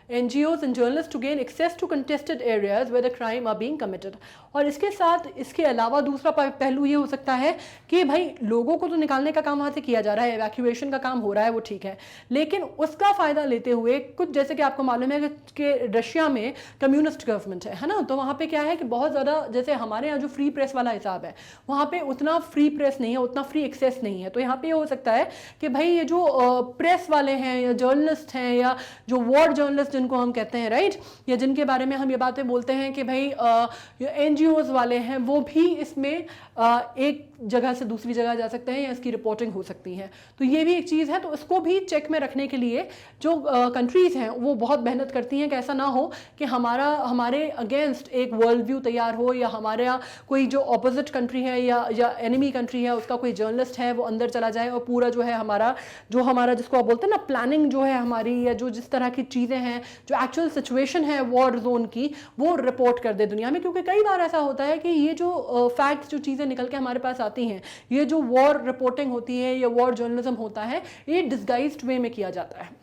Speaker 1: NGOs and journalists to gain access to contested areas where the crime are being committed। और इसके साथ इसके अलावा दूसरा पहलू ये हो सकता है कि भाई लोगों को तो निकालने का काम वहाँ से किया जा रहा है, एवैक्यूएशन का काम हो रहा है, वो ठीक है, लेकिन उसका फ़ायदा लेते हुए कुछ, जैसे कि आपको मालूम है कि रशिया में कम्युनिस्ट गवर्नमेंट है ना, तो वहाँ पे क्या है कि बहुत ज़्यादा, जैसे हमारे यहाँ जो फ्री प्रेस वाला हिसाब है, वहाँ पे उतना फ्री प्रेस नहीं है, उतना फ्री एक्सेस नहीं है। तो यहाँ पे ये हो सकता है कि भाई ये जो प्रेस वाले हैं या जर्नलिस्ट हैं या जो वॉर जर्नलिस्ट जिनको हम कहते हैं, राइट, या जिनके बारे में हम ये बातें बोलते हैं कि भाई NGOs वाले हैं, वो भी इसमें एक जगह से दूसरी जगह जा सकते हैं या इसकी रिपोर्टिंग हो सकती है। तो ये भी एक चीज़ है, तो इसको भी चेक में रखने के लिए जो कंट्रीज़ हैं वो बहुत मेहनत करती हैं कि ऐसा ना हो कि हमारे अगेंस्ट एक वर्ल्ड व्यू तैयार हो, या हमारा कोई जो ऑपोजिट कंट्री है या एनिमी कंट्री है उसका कोई जर्नलिस्ट है वो अंदर चला जाए और पूरा जो है हमारा जिसको आप बोलते हैं ना प्लानिंग जो है हमारी, या जो जिस तरह की चीज़ें हैं, जो एक्चुअल सिचुएशन है वॉर जोन की, वो रिपोर्ट कर दे दुनिया में। क्योंकि कई बार ऐसा होता है कि ये जो फैक्ट्स, जो चीज़ें निकल के हमारे पास आती हैं, ये जो वॉर रिपोर्टिंग होती है या वॉर जर्नलिज्म होता है, ये डिस्गाइज्ड वे में किया जाता है,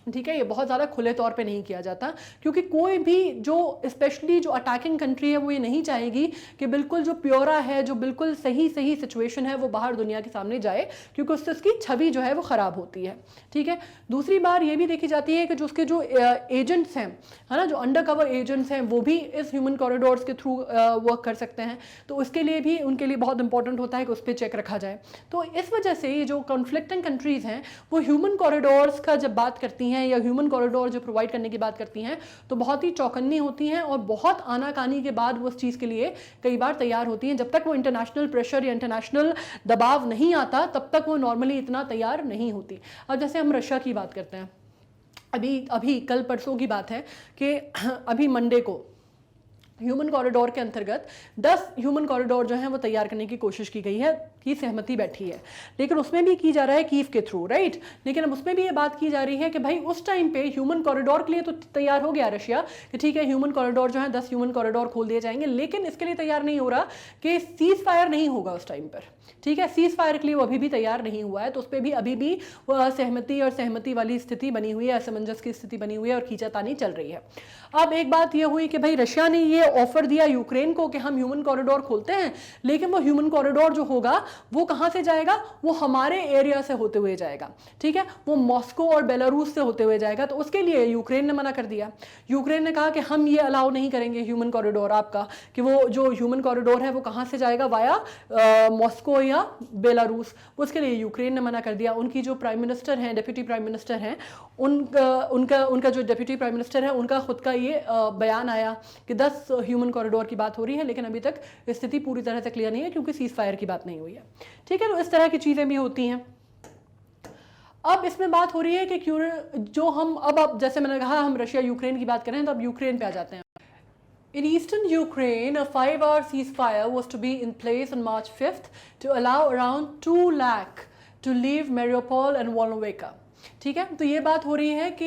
Speaker 1: ठीक है, ये बहुत ज़्यादा खुले तौर पे नहीं किया जाता, क्योंकि कोई भी जो स्पेशली जो अटैकिंग कंट्री है वो ये नहीं चाहेगी कि बिल्कुल जो प्योरा है, जो बिल्कुल सही सिचुएशन है वो बाहर दुनिया के सामने जाए, क्योंकि उससे उसकी छवि जो है वो ख़राब होती है, ठीक है। दूसरी बार ये भी देखी जाती है कि जो उसके जो एजेंट्स हैं, है ना, जो अंडर कवर एजेंट्स हैं, वो भी इस ह्यूमन कॉरिडोर्स के थ्रू वर्क कर सकते हैं, तो उसके लिए भी उनके लिए बहुत इंपॉर्टेंट होता है कि उस पर चेक रखा जाए। तो इस वजह से ये जो कॉन्फ्लिक्टिंग कंट्रीज़ हैं वो ह्यूमन कॉरिडोर्स का जब बात करती हैं या ह्यूमन कॉरिडोर जो प्रोवाइड करने की बात करती हैं, तो बहुत ही चौकन्नी होती हैं और बहुत आनाकानी के बाद वो उस चीज़ के लिए कई बार तैयार होती हैं। जब तक वो इंटरनेशनल प्रेशर या इंटरनेशनल दबाव नहीं आता तब तक वो नॉर्मली इतना तैयार नहीं होती। अब जैसे हम रशिया की बात करते हैं, अभी कल परसों की बात है कि अभी मंडे को ह्यूमन कॉरिडोर के अंतर्गत 10 ह्यूमन कॉरिडोर जो हैं वो तैयार करने की कोशिश की गई है, की सहमति बैठी है, लेकिन उसमें भी की जा रहा है कीव के थ्रू, राइट। लेकिन अब उसमें भी ये बात की जा रही है कि भाई उस टाइम पे ह्यूमन कॉरिडोर के लिए तो तैयार हो गया रशिया कि ठीक है ह्यूमन कॉरिडोर जो है 10 ह्यूमन कॉरिडोर खोल दिए जाएंगे, लेकिन इसके लिए तैयार नहीं हो रहा कि सीज फायर नहीं होगा उस टाइम पर, ठीक है, सीज फायर के लिए वो अभी भी तैयार नहीं हुआ है। तो उस पर भी अभी भी सहमति वाली स्थिति बनी हुई है, असमंजस की स्थिति बनी हुई है और खींचातानी चल रही है। अब एक बात यह हुई कि भाई रशिया ने ये ऑफर दिया यूक्रेन को कि हम ह्यूमन कॉरिडोर खोलते हैं, लेकिन वो ह्यूमन कॉरिडोर जो होगा वो कहाँ से जाएगा, वो हमारे एरिया से होते हुए जाएगा, ठीक है, वो मॉस्को और बेलारूस से होते हुए जाएगा। तो उसके लिए यूक्रेन ने मना कर दिया। यूक्रेन ने कहा कि हम ये अलाउ नहीं करेंगे ह्यूमन कॉरिडोर आपका, कि वो जो ह्यूमन कॉरिडोर है वो कहाँ से जाएगा, वाया मॉस्को या बेलारूस। उसके लिए यूक्रेन ने मना कर दिया। उनकी जो प्राइम मिनिस्टर हैं, डेप्यूटी प्राइम मिनिस्टर हैं, उनका जो डेप्यूटी प्राइम मिनिस्टर है उनका खुद का ये बयान आया कि 10 ह्यूमन कॉरिडोर की बात हो रही है, लेकिन अभी तक स्थिति पूरी तरह से क्लियर नहीं है क्योंकि सीज फायर की बात नहीं हुई है, ठीक है। तो इस तरह की चीज़ें भी होती हैं। अब इसमें बात हो रही है कि क्यों जो हम अब जैसे मैंने कहा हम रशिया यूक्रेन की बात करें, तो अब यूक्रेन पे आ जाते हैं। In eastern Ukraine, a 5-hour ceasefire was to be in place on March 5th to allow around 2 lakh to leave Mariupol and Volnovakha. ठीक है, तो ये बात हो रही है कि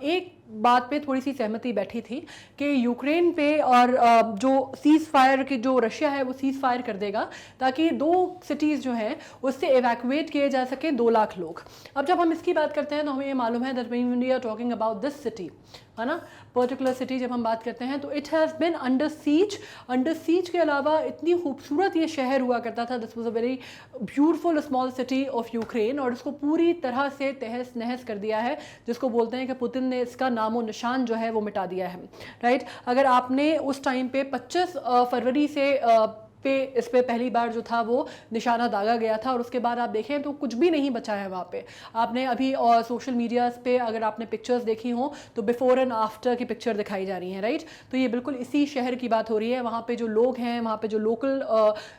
Speaker 1: एक बात पे थोड़ी सी सहमति बैठी थी कि यूक्रेन पे और जो सीज फायर की जो रशिया है वो सीज फायर कर देगा ताकि 2 सिटीज़ जो हैं उससे एवैक्यूएट किए जा सकें 2 लाख लोग। अब जब हम इसकी बात करते हैं तो हमें ये मालूम है that when we are talking about this city, है ना, पर्टिकुलर सिटी जब हम बात करते हैं तो it has been under seize के अलावा इतनी खूबसूरत ये शहर हुआ करता था। This was a very beautiful small city of Ukraine, और इसको पूरी तरह से तहस नहस कर दिया है, जिसको बोलते हैं कि पुतिन ने इसका नामो निशान जो है वो मिटा दिया है, राइट। अगर आपने उस टाइम पे 25 फरवरी से इस पे पहली बार जो था वो निशाना दागा गया था, और उसके बाद आप देखें तो कुछ भी नहीं बचा है वहाँ पे। आपने अभी और सोशल मीडियाज़ पे अगर आपने पिक्चर्स देखी हों तो बिफोर एंड आफ्टर की पिक्चर दिखाई जा रही हैं, राइट। तो ये बिल्कुल इसी शहर की बात हो रही है। वहाँ पे जो लोग हैं, वहाँ पे जो लोकल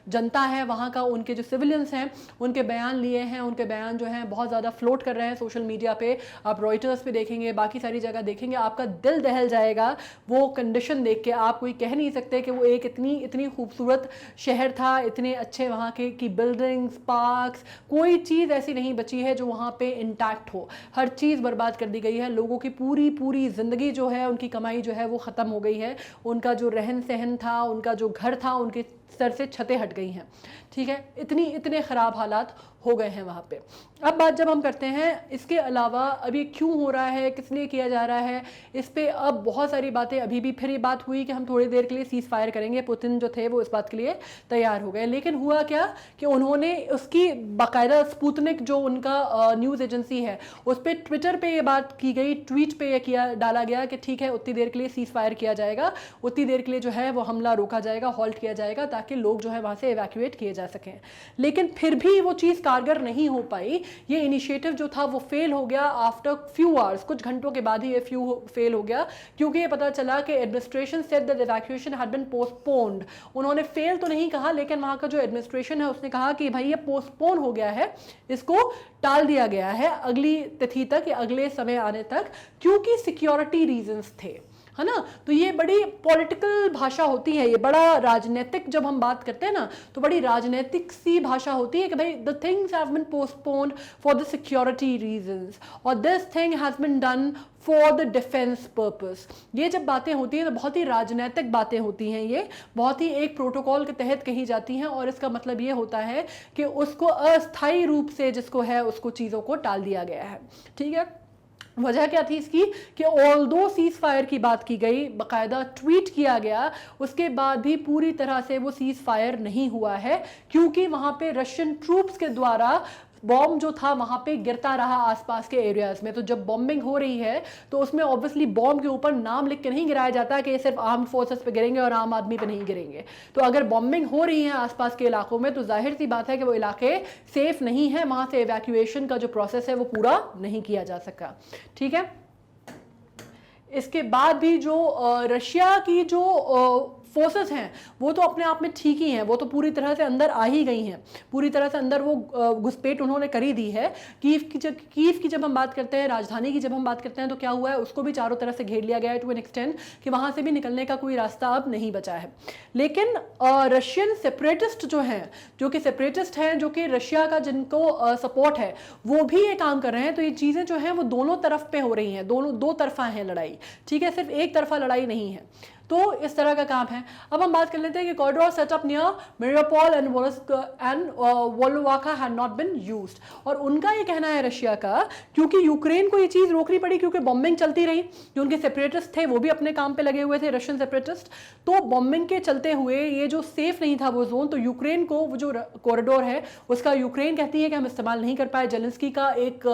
Speaker 1: जनता है वहाँ का, उनके जो सिविलियंस हैं उनके बयान लिए हैं, उनके बयान जो हैं बहुत ज़्यादा फ्लोट कर रहे हैं सोशल मीडिया पे। आप रॉयटर्स पे देखेंगे, बाकी सारी जगह देखेंगे, आपका दिल दहल जाएगा वो कंडीशन देख के। आप कोई कह नहीं सकते कि वो एक इतनी खूबसूरत शहर था, इतने अच्छे वहाँ के की बिल्डिंग्स, पार्क्स, कोई चीज़ ऐसी नहीं बची है जो वहाँ पे इंटैक्ट हो। हर चीज़ बर्बाद कर दी गई है। लोगों की पूरी ज़िंदगी जो है, उनकी कमाई जो है वो ख़त्म हो गई है। उनका जो रहन सहन था, उनका जो घर था, उनके सर से छतें हट गई हैं, ठीक है। इतने ख़राब हालात हो गए हैं वहाँ पे। अब बात जब हम करते हैं इसके अलावा अब ये क्यों हो रहा है, किस लिए किया जा रहा है, इस पे अब बहुत सारी बातें, अभी भी फिर ये बात हुई कि हम थोड़ी देर के लिए सीज फायर करेंगे, पुतिन जो थे वो इस बात के लिए तैयार हो गए। लेकिन हुआ क्या कि उन्होंने उसकी बाकायदा स्पुतनिक जो उनका न्यूज़ एजेंसी है उस पर ट्विटर पे ये बात की गई, ट्वीट पे ये डाला गया कि ठीक है उतनी देर के लिए सीज फायर किया जाएगा, उतनी देर के लिए जो है वो हमला रोका जाएगा, हॉल्ट किया जाएगा, ताकि लोग जो है वहाँ से एवैक्यूएट किए जा सकें। लेकिन फिर भी वो चीज़ कारगर नहीं हो पाई। ये इनिशिएटिव जो था वो फेल हो गया आफ्टर फ्यू आवर्स, कुछ घंटों के बाद ही ये फेल हो गया, क्योंकि ये पता चला कि administration said that evacuation had been postponed. उन्होंने फेल तो नहीं कहा, लेकिन वहाँ का जो एडमिनिस्ट्रेशन है उसने कहा कि भाई ये पोस्टपोन हो गया है, इसको टाल दिया गया है अगली तिथि तक या अगले समय आने तक, क्योंकि सिक्योरिटी रीजंस थे, है ना। तो ये बड़ी पॉलिटिकल भाषा होती है, ये बड़ा राजनीतिक, जब हम बात करते हैं ना तो बड़ी राजनीतिक सी भाषा होती है कि भाई the things have been postponed for the security reasons और this thing has been done for the defence purpose. ये जब बातें होती हैं तो बहुत ही राजनीतिक बातें होती हैं, ये बहुत ही एक प्रोटोकॉल के तहत कही जाती हैं, और इसका मतलब ये होता है कि उसको अस्थायी रूप से जिसको है उसको चीज़ों को टाल दिया गया है। ठीक है, वजह क्या थी इसकी कि ऑल्दो सीज फायर की बात की गई, बाकायदा ट्वीट किया गया, उसके बाद भी पूरी तरह से वो सीज फायर नहीं हुआ है, क्योंकि वहाँ पे रशियन ट्रूप्स के द्वारा बॉम्ब जो था वहाँ पे गिरता रहा आसपास के एरियाज में। तो जब बॉम्बिंग हो रही है तो उसमें ऑब्वियसली बॉम्ब के ऊपर नाम लिख के नहीं गिराया जाता कि ये सिर्फ आर्म्ड फोर्सेस पे गिरेंगे और आम आदमी पे नहीं गिरेंगे। तो अगर बॉम्बिंग हो रही है आसपास के इलाकों में तो जाहिर सी बात है कि वो इलाके सेफ नहीं है, वहाँ से एवैक्यूएशन का जो प्रोसेस है वो पूरा नहीं किया जा सका। ठीक है, इसके बाद भी जो रशिया की जो फोर्सेस हैं वो तो अपने आप में ठीक ही हैं, वो तो पूरी तरह से अंदर आ ही गई हैं, पूरी तरह से अंदर वो घुसपैठ उन्होंने कर ही दी है। कीव की जब हम बात करते हैं, राजधानी की जब हम बात करते हैं, तो क्या हुआ है, उसको भी चारों तरफ से घेर लिया गया है टू एन एक्सटेंट कि वहाँ से भी निकलने का कोई रास्ता अब नहीं बचा है। लेकिन रशियन सेपरेटिस्ट जो हैं, जो कि सेपरेटिस्ट हैं, जो कि रशिया का जिनको सपोर्ट है, वो भी ये काम कर रहे हैं। तो ये चीज़ें जो हैं वो दोनों तरफ पे हो रही हैं, दोनों दो तरफा है लड़ाई। ठीक है, सिर्फ एक तरफा लड़ाई नहीं है। तो इस तरह का काम है। अब हम बात कर लेते हैं कि corridor setup near Mariupol and Volnovakha had not been used, और उनका ये कहना है रशिया का, क्योंकि यूक्रेन को ये चीज़ रोकनी पड़ी, क्योंकि बॉम्बिंग चलती रही, जो उनके सेपरेटिस्ट थे वो भी अपने काम पे लगे हुए थे, रशियन सेपरेटिस्ट। तो बॉम्बिंग के चलते हुए ये जो सेफ नहीं था वो जोन, तो यूक्रेन को वो जो कॉरिडोर है उसका यूक्रेन कहती है कि हम इस्तेमाल नहीं कर पाए। जेलेंस्की का एक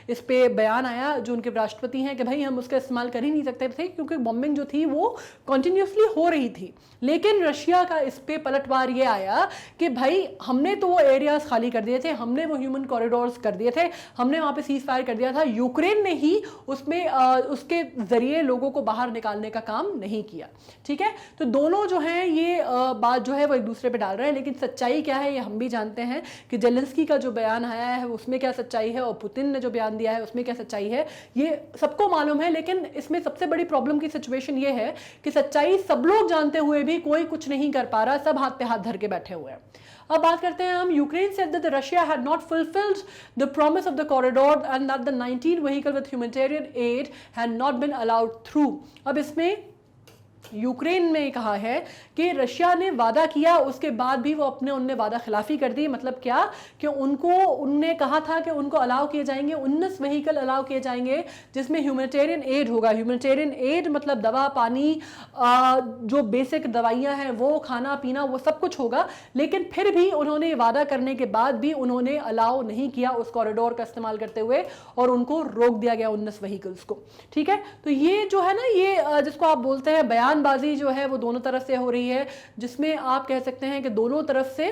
Speaker 1: इस पे बयान आया, जो उनके राष्ट्रपति हैं, कि भाई हम उसका इस्तेमाल कर ही नहीं सकते थे, क्योंकि बॉम्बिंग जो थी वो कंटिन्यूसली हो रही थी। लेकिन रशिया का इस पे पलटवार ये आया कि भाई हमने तो वो एरियाज खाली कर दिए थे, हमने वो ह्यूमन कॉरिडोर्स कर दिए थे, हमने वहाँ पे सीज फायर कर दिया था, यूक्रेन ने ही उसमें उसके जरिए लोगों को बाहर निकालने का काम नहीं किया। ठीक है, तो दोनों जो हैं ये बात जो है वो एक दूसरे पे डाल रहे हैं। लेकिन सच्चाई क्या है ये हम भी जानते हैं कि जेलेंस्की का जो बयान आया है उसमें क्या सच्चाई है, और पुतिन ने जो बयान दिया है उसमें क्या सच्चाई है, ये सबको मालूम है। लेकिन इसमें सबसे बड़ी प्रॉब्लम की सिचुएशन ये है कि सच्चाई सब लोग जानते हुए भी कोई कुछ नहीं कर पा रहा, सब हाथ पे हाथ धर के बैठे हुए हैं। अब बात करते हैं हम, Ukraine said that Russia had not fulfilled the promise of the corridor and that the 19 vehicle with humanitarian aid had not been allowed through। अब इसमें यूक्रेन ने कहा है कि रशिया ने वादा किया, उसके बाद भी वो उनने वादा खिलाफी कर दी। मतलब क्या कि उनने कहा था कि उनको अलाउ किए जाएंगे 19 व्हीकल अलाउ किए जाएंगे जिसमें ह्यूमैनिटेरियन एड होगा। ह्यूमैनिटेरियन एड मतलब दवा पानी, जो बेसिक दवाइयां हैं वो, खाना पीना, वो सब कुछ होगा। लेकिन फिर भी उन्होंने वादा करने के बाद भी उन्होंने अलाउ नहीं किया उस कॉरिडोर का इस्तेमाल करते हुए, और उनको रोक दिया गया 19 व्हीकल्स को। ठीक है, तो ये जो है ना, ये जिसको आप बोलते हैं बयानबाजी जो है वो दोनों तरफ से हो रही है, जिसमें आप कह सकते हैं कि दोनों तरफ से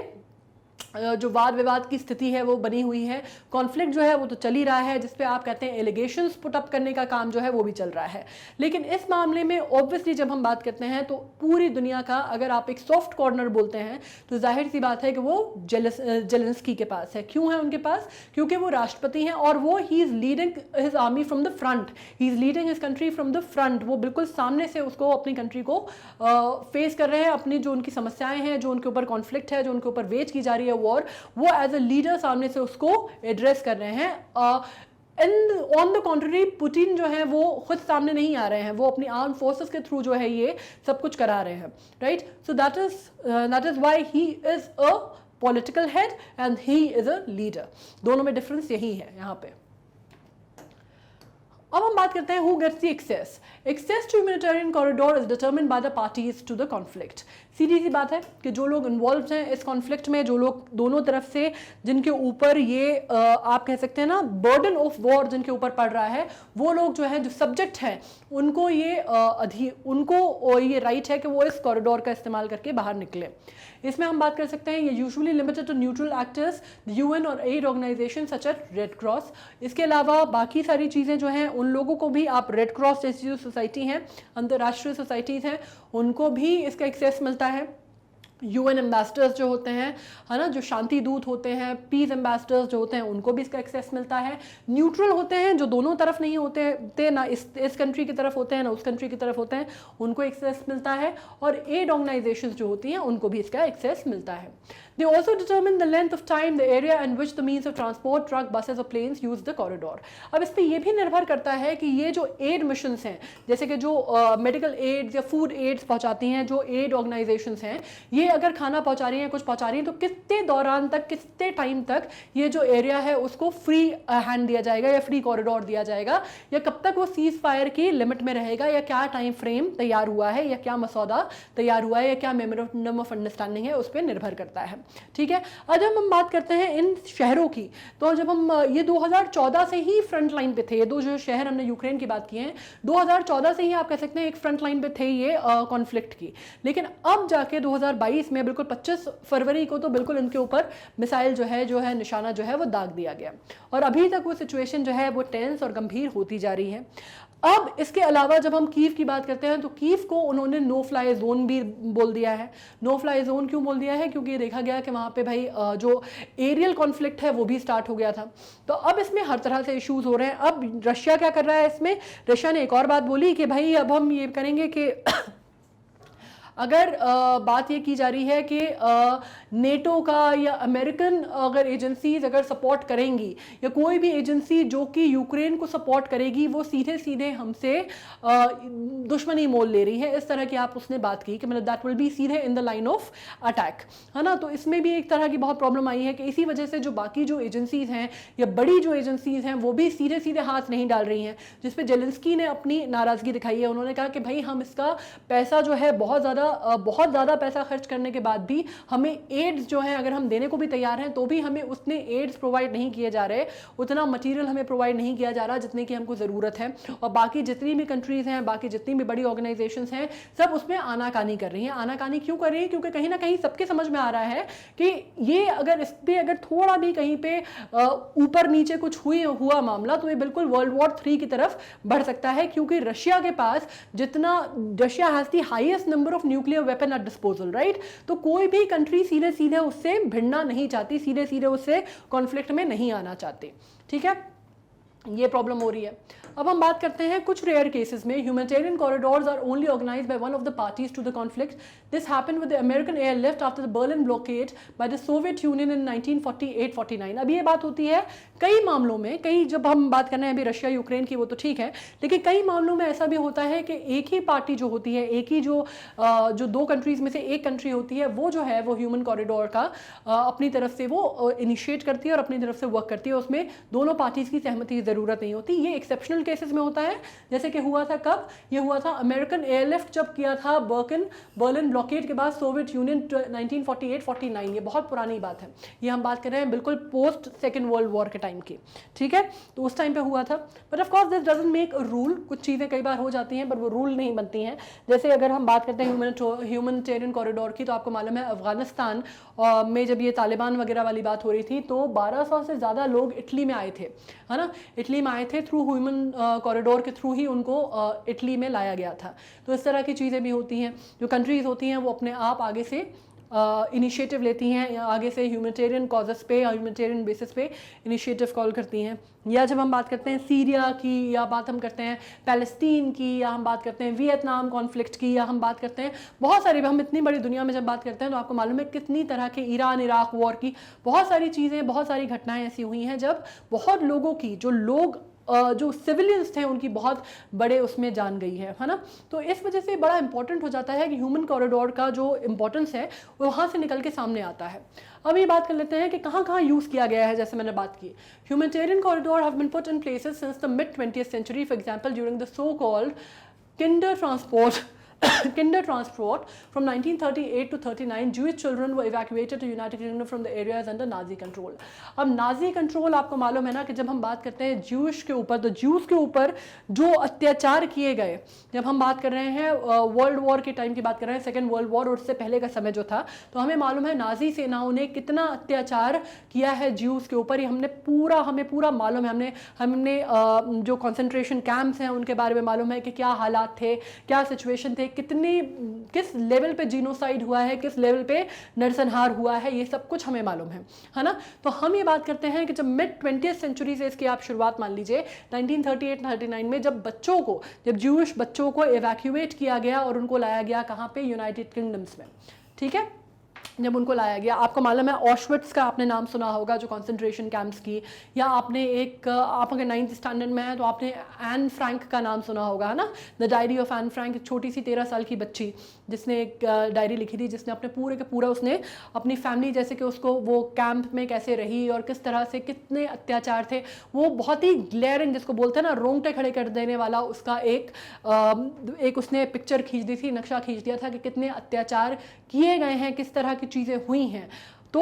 Speaker 1: जो वाद विवाद की स्थिति है वो बनी हुई है। कॉन्फ्लिक्ट जो है वो तो चल ही रहा है, जिसपे आप कहते हैं एलिगेशंस पुट अप करने का काम जो है वो भी चल रहा है। लेकिन इस मामले में ऑब्वियसली जब हम बात करते हैं तो पूरी दुनिया का अगर आप एक सॉफ्ट कॉर्नर बोलते हैं तो जाहिर सी बात है कि वो जेलेंस्की के पास है। क्यों है उनके पास? क्योंकि वो राष्ट्रपति हैं और वो he is leading his army from the front, he is leading his country from the front. वो बिल्कुल सामने से उसको अपनी कंट्री को फेस कर रहे हैं, अपनी जो उनकी समस्याएं हैं, जो उनके ऊपर कॉन्फ्लिक्ट है, जो उनके ऊपर वेज की जा रही है वॉर, वो एज अ लीडर सामने से उसको एड्रेस कर रहे हैं। ऑन द कॉन्ट्ररी पुतिन जो है वो खुद सामने नहीं आ रहे हैं, वो अपनी आर्म फोर्सेस के थ्रू जो है ये सब कुछ करा रहे हैं, right. So that is why he is a political head and he is a leader. दोनों में डिफरेंस यही है यहाँ पे। अब हम बात करते हैं who gets the access. Access to humanitarian corridor is determined by the parties to the conflict. सीधी सी बात है कि जो लोग इन्वॉल्व हैं इस कॉन्फ्लिक्ट में, जो लोग दोनों तरफ से जिनके ऊपर ये आप कह सकते हैं ना बर्डन ऑफ वॉर जिनके ऊपर पड़ रहा है, वो लोग जो है जो सब्जेक्ट हैं उनको ये राइट है कि वो इस कॉरिडोर का इस्तेमाल करके बाहर निकले। इसमें हम बात कर सकते हैं ये usually limited to neutral actors, UN और aid organisation such as Red Cross. इसके अलावा बाकी सारी चीज़ें जो हैं उन लोगों को भी, आप रेड क्रॉस जैसी जो सोसाइटी हैं, अंतर्राष्ट्रीय सोसाइटीज़ हैं, उनको भी इसका एक्सेस मिलता है। यूएन एम्बेसडर्स जो होते हैं, है ना, जो शांति दूत होते हैं, पीस एम्बेसडर्स जो होते हैं, उनको भी इसका एक्सेस मिलता है। न्यूट्रल होते हैं जो दोनों तरफ नहीं होते, ना इस कंट्री की तरफ होते हैं ना उस कंट्री की तरफ होते हैं, उनको एक्सेस मिलता है। और एड ऑर्गेनाइजेशंस जो होती हैं उनको भी इसका एक्सेस मिलता है। They also determine the length of time, the area in which the means of transport, truck, buses or planes use the corridor. अब इस पे ये भी निर्भर करता है कि ये जो एड मिशंस हैं, जैसे कि जो मेडिकल एड्स या फूड एड्स पहुंचाती हैं, जो एड ऑर्गेनाइजेशंस हैं, ये अगर खाना पहुंचा रही हैं, कुछ पहुंचा रही हैं, तो कितने दौरान तक, कितने टाइम तक ये जो एरिया है उसको फ्री हैंड दिया जाएगा या फ्री कॉरिडोर दिया जाएगा, या कब तक वो सीज फायर की लिमिट में रहेगा, या क्या टाइम फ्रेम तैयार हुआ है, या क्या मसौदा तैयार हुआ है, या क्या मेमोरेंडम ऑफ अंडरस्टैंडिंग है, उस पर निर्भर करता है। ठीक है। आज हम बात करते हैं इन शहरों की, तो जब हम ये 2014 से ही फ्रंट लाइन पे थे, ये दो जो शहर हमने यूक्रेन की बात की है, 2014 से ही आप कह सकते हैं एक फ्रंट लाइन पे थे ये कॉन्फ्लिक्ट की। लेकिन अब जाके 2022 में बिल्कुल 25 फरवरी को तो बिल्कुल इनके ऊपर मिसाइल जो है निशाना जो है वो दाग दिया गया, और अभी तक वो सिचुएशन जो है वो टेंस और गंभीर होती जा रही है। अब इसके अलावा जब हम कीव की बात करते हैं तो कीव को उन्होंने नो फ्लाई जोन भी बोल दिया है। नो फ्लाई जोन क्यों बोल दिया है? क्योंकि ये देखा गया कि वहाँ पे भाई जो एरियल कॉन्फ्लिक्ट है वो भी स्टार्ट हो गया था। तो अब इसमें हर तरह से इश्यूज हो रहे हैं। अब रशिया क्या कर रहा है इसमें? रशिया ने एक और बात बोली कि भाई अब हम ये करेंगे कि अगर बात ये की जा रही है कि नेटो का या अमेरिकन अगर एजेंसीज अगर सपोर्ट करेंगी, या कोई भी एजेंसी जो कि यूक्रेन को सपोर्ट करेगी, वो सीधे सीधे हमसे दुश्मनी मोल ले रही है, इस तरह की आप उसने बात की कि मतलब दैट विल बी सीधे in the line of attack, है ना। तो इसमें भी एक तरह की बहुत प्रॉब्लम आई है कि इसी वजह से जो बाकी जो एजेंसीज हैं या बड़ी जो एजेंसीज हैं वो भी सीधे सीधे हाथ नहीं डाल रही हैं, जिसपे जेलेंस्की ने अपनी नाराजगी दिखाई है। उन्होंने कहा कि भाई हम इसका पैसा जो है बहुत ज़्यादा पैसा खर्च करने के बाद भी हमें एड्स जो है अगर हम देने को भी तैयार हैं तो भी हमें उतने एड्स प्रोवाइड नहीं किए जा रहे, उतना मटेरियल हमें प्रोवाइड नहीं किया जा रहा जितने की हमको ज़रूरत है। और बाकी जितनी भी कंट्रीज़ हैं, बाकी जितनी भी बड़ी ऑर्गेनाइजेशंस हैं, सब उसमें आनाकानी कर रही हैं। आनाकानी क्यों कर रही है? क्योंकि कहीं ना कहीं सबके समझ में आ रहा है कि ये अगर इस पर अगर थोड़ा भी कहीं पे ऊपर नीचे कुछ हुआ मामला तो ये बिल्कुल वर्ल्ड वॉर 3 की तरफ बढ़ सकता है। क्योंकि रशिया के पास Russia has the highest number of nuclear weapon at disposal, right. तो कोई भी कंट्री सीधे सीधे उससे भिड़ना नहीं चाहती, सीधे सीधे उससे कॉन्फ्लिक्ट में नहीं आना चाहती। ठीक है, ये प्रॉब्लम हो रही है। अब हम बात करते हैं कुछ रेयर केसेस में humanitarian corridors are only organised by one of the parties to the conflict. This happened with the American airlift after the Berlin blockade by the Soviet Union in 1948-49। अब ये बात होती है कई मामलों में, जब हम बात कर रहे हैं अभी रशिया यूक्रेन की वो तो ठीक है, लेकिन कई मामलों में ऐसा भी होता है कि एक ही पार्टी जो होती है, एक ही जो दो कंट्रीज में से एक कंट्री होती है, वो जो है वो ह्यूमन कॉरिडोर का अपनी तरफ से वो इनिशिएट करती है और अपनी तरफ से वर्क करती है। उसमें दोनों पार्टीज की सहमति की जरूरत नहीं होती। ये एक्सेप्शनल केसेस में होता है, जैसे कि हुआ था कब? ये हुआ था अमेरिकन एयरलिफ्ट जब किया था बर्लिन ब्लॉकेड के बाद सोवियत यूनियन 1948-49। ये बहुत पुरानी बात है, ये हम बात कर रहे हैं बिल्कुल पोस्ट सेकेंड वर्ल्ड वॉर के टाइम की। ठीक है, तो उस टाइम पे हुआ था। But of course this doesn't make a rule. कुछ चीज़ें कई बार हो जाती हैं पर वो रूल नहीं बनती हैं। जैसे अगर हम बात करते हैं ह्यूमैनिटेरियन कॉरिडोर की, तो आपको मालूम है अफगानिस्तान में जब ये तालिबान वगैरह वाली बात हो रही थी तो 1200 से ज़्यादा लोग इटली में आए थे, है ना। इटली में आए थे थ्रू ह्यूमन कॉरिडोर के थ्रू ही उनको इटली में लाया गया था। तो इस तरह की चीज़ें भी होती हैं। जो कंट्रीज़ होती हैं वो अपने आप आगे से इनिशिएटिव लेती हैं, आगे से ह्यूमैनिटेरियन कॉजेस पे या ह्यूमैनिटेरियन बेसिस पे इनिशिएटिव कॉल करती हैं। या जब हम बात करते हैं सीरिया की, या बात हम करते हैं पैलेस्टीन की, या हम बात करते हैं वियतनाम कॉन्फ्लिक्ट की, या हम बात करते हैं बहुत सारी, हम इतनी बड़ी दुनिया में जब बात करते हैं तो आपको मालूम है कितनी तरह के ईरान इराक वॉर की बहुत सारी चीज़ें, बहुत सारी घटनाएं ऐसी हुई हैं जब बहुत लोगों की, जो लोग जो सिविलियंस थे उनकी बहुत बड़े उसमें जान गई है ना। तो इस वजह से बड़ा इंपॉर्टेंट हो जाता है कि ह्यूमन कॉरिडोर का जो इंपॉर्टेंस है वो वहाँ से निकल के सामने आता है। अब ये बात कर लेते हैं कि कहाँ कहाँ यूज़ किया गया है। जैसे मैंने बात की, humanitarian corridor have been put in places since the mid 20th century, for example during the so called Kinder transport Kinder transport from 1938 to 39, Jewish children were evacuated to United Kingdom from the areas under Nazi control. अब Nazi control आपको मालूम है ना कि जब हम बात करते हैं ज्यूश के ऊपर, तो ज्यूस के ऊपर जो अत्याचार किए गए, जब हम बात कर रहे हैं वर्ल्ड वॉर के टाइम की बात कर रहे हैं, सेकेंड वर्ल्ड वॉर और उससे पहले का समय जो था, तो हमें मालूम है नाजी सेनाओं ने कितना अत्याचार किया है ज्यूस के ऊपर। ये हमें पूरा मालूम है। हमने जो कॉन्सेंट्रेशन कैंप्स हैं उनके बारे में मालूम है कि क्या हालात थे, क्या सिचुएशन थे, किस लेवल पे जीनोसाइड हुआ है, किस लेवल पे नरसंहार हुआ है, ये सब कुछ हमें मालूम है ना। तो हम ये बात करते हैं कि जब मिड 20th सेंचुरी से इसकी आप शुरुआत मान लीजिए 1938-39 में, जब ज्यूइश बच्चों को एवैक्यूएट किया गया और उनको लाया गया कहाँ पे, यूनाइटेड किंगडम्स में, ठीक है। जब उनको लाया गया, आपको मालूम है ऑशविट्स का आपने नाम सुना होगा, जो कॉन्सेंट्रेशन कैंप्स की, या आपने आप अगर 9th स्टैंडर्ड में है तो आपने एन फ्रैंक का नाम सुना होगा, है ना, the diary of Anne Frank. एक छोटी सी 13 साल की बच्ची जिसने एक डायरी लिखी थी, जिसने अपने पूरे के पूरा उसने अपनी फैमिली, जैसे कि उसको वो कैंप में कैसे रही और किस तरह से कितने अत्याचार थे, वो बहुत ही ग्लेयरिंग, जिसको बोलते हैं ना रोंगटे खड़े कर देने वाला, उसका एक उसने पिक्चर खींच दी थी, नक्शा खींच दिया था कि कितने अत्याचार किए गए हैं, किस तरह की चीज़ें हुई हैं। तो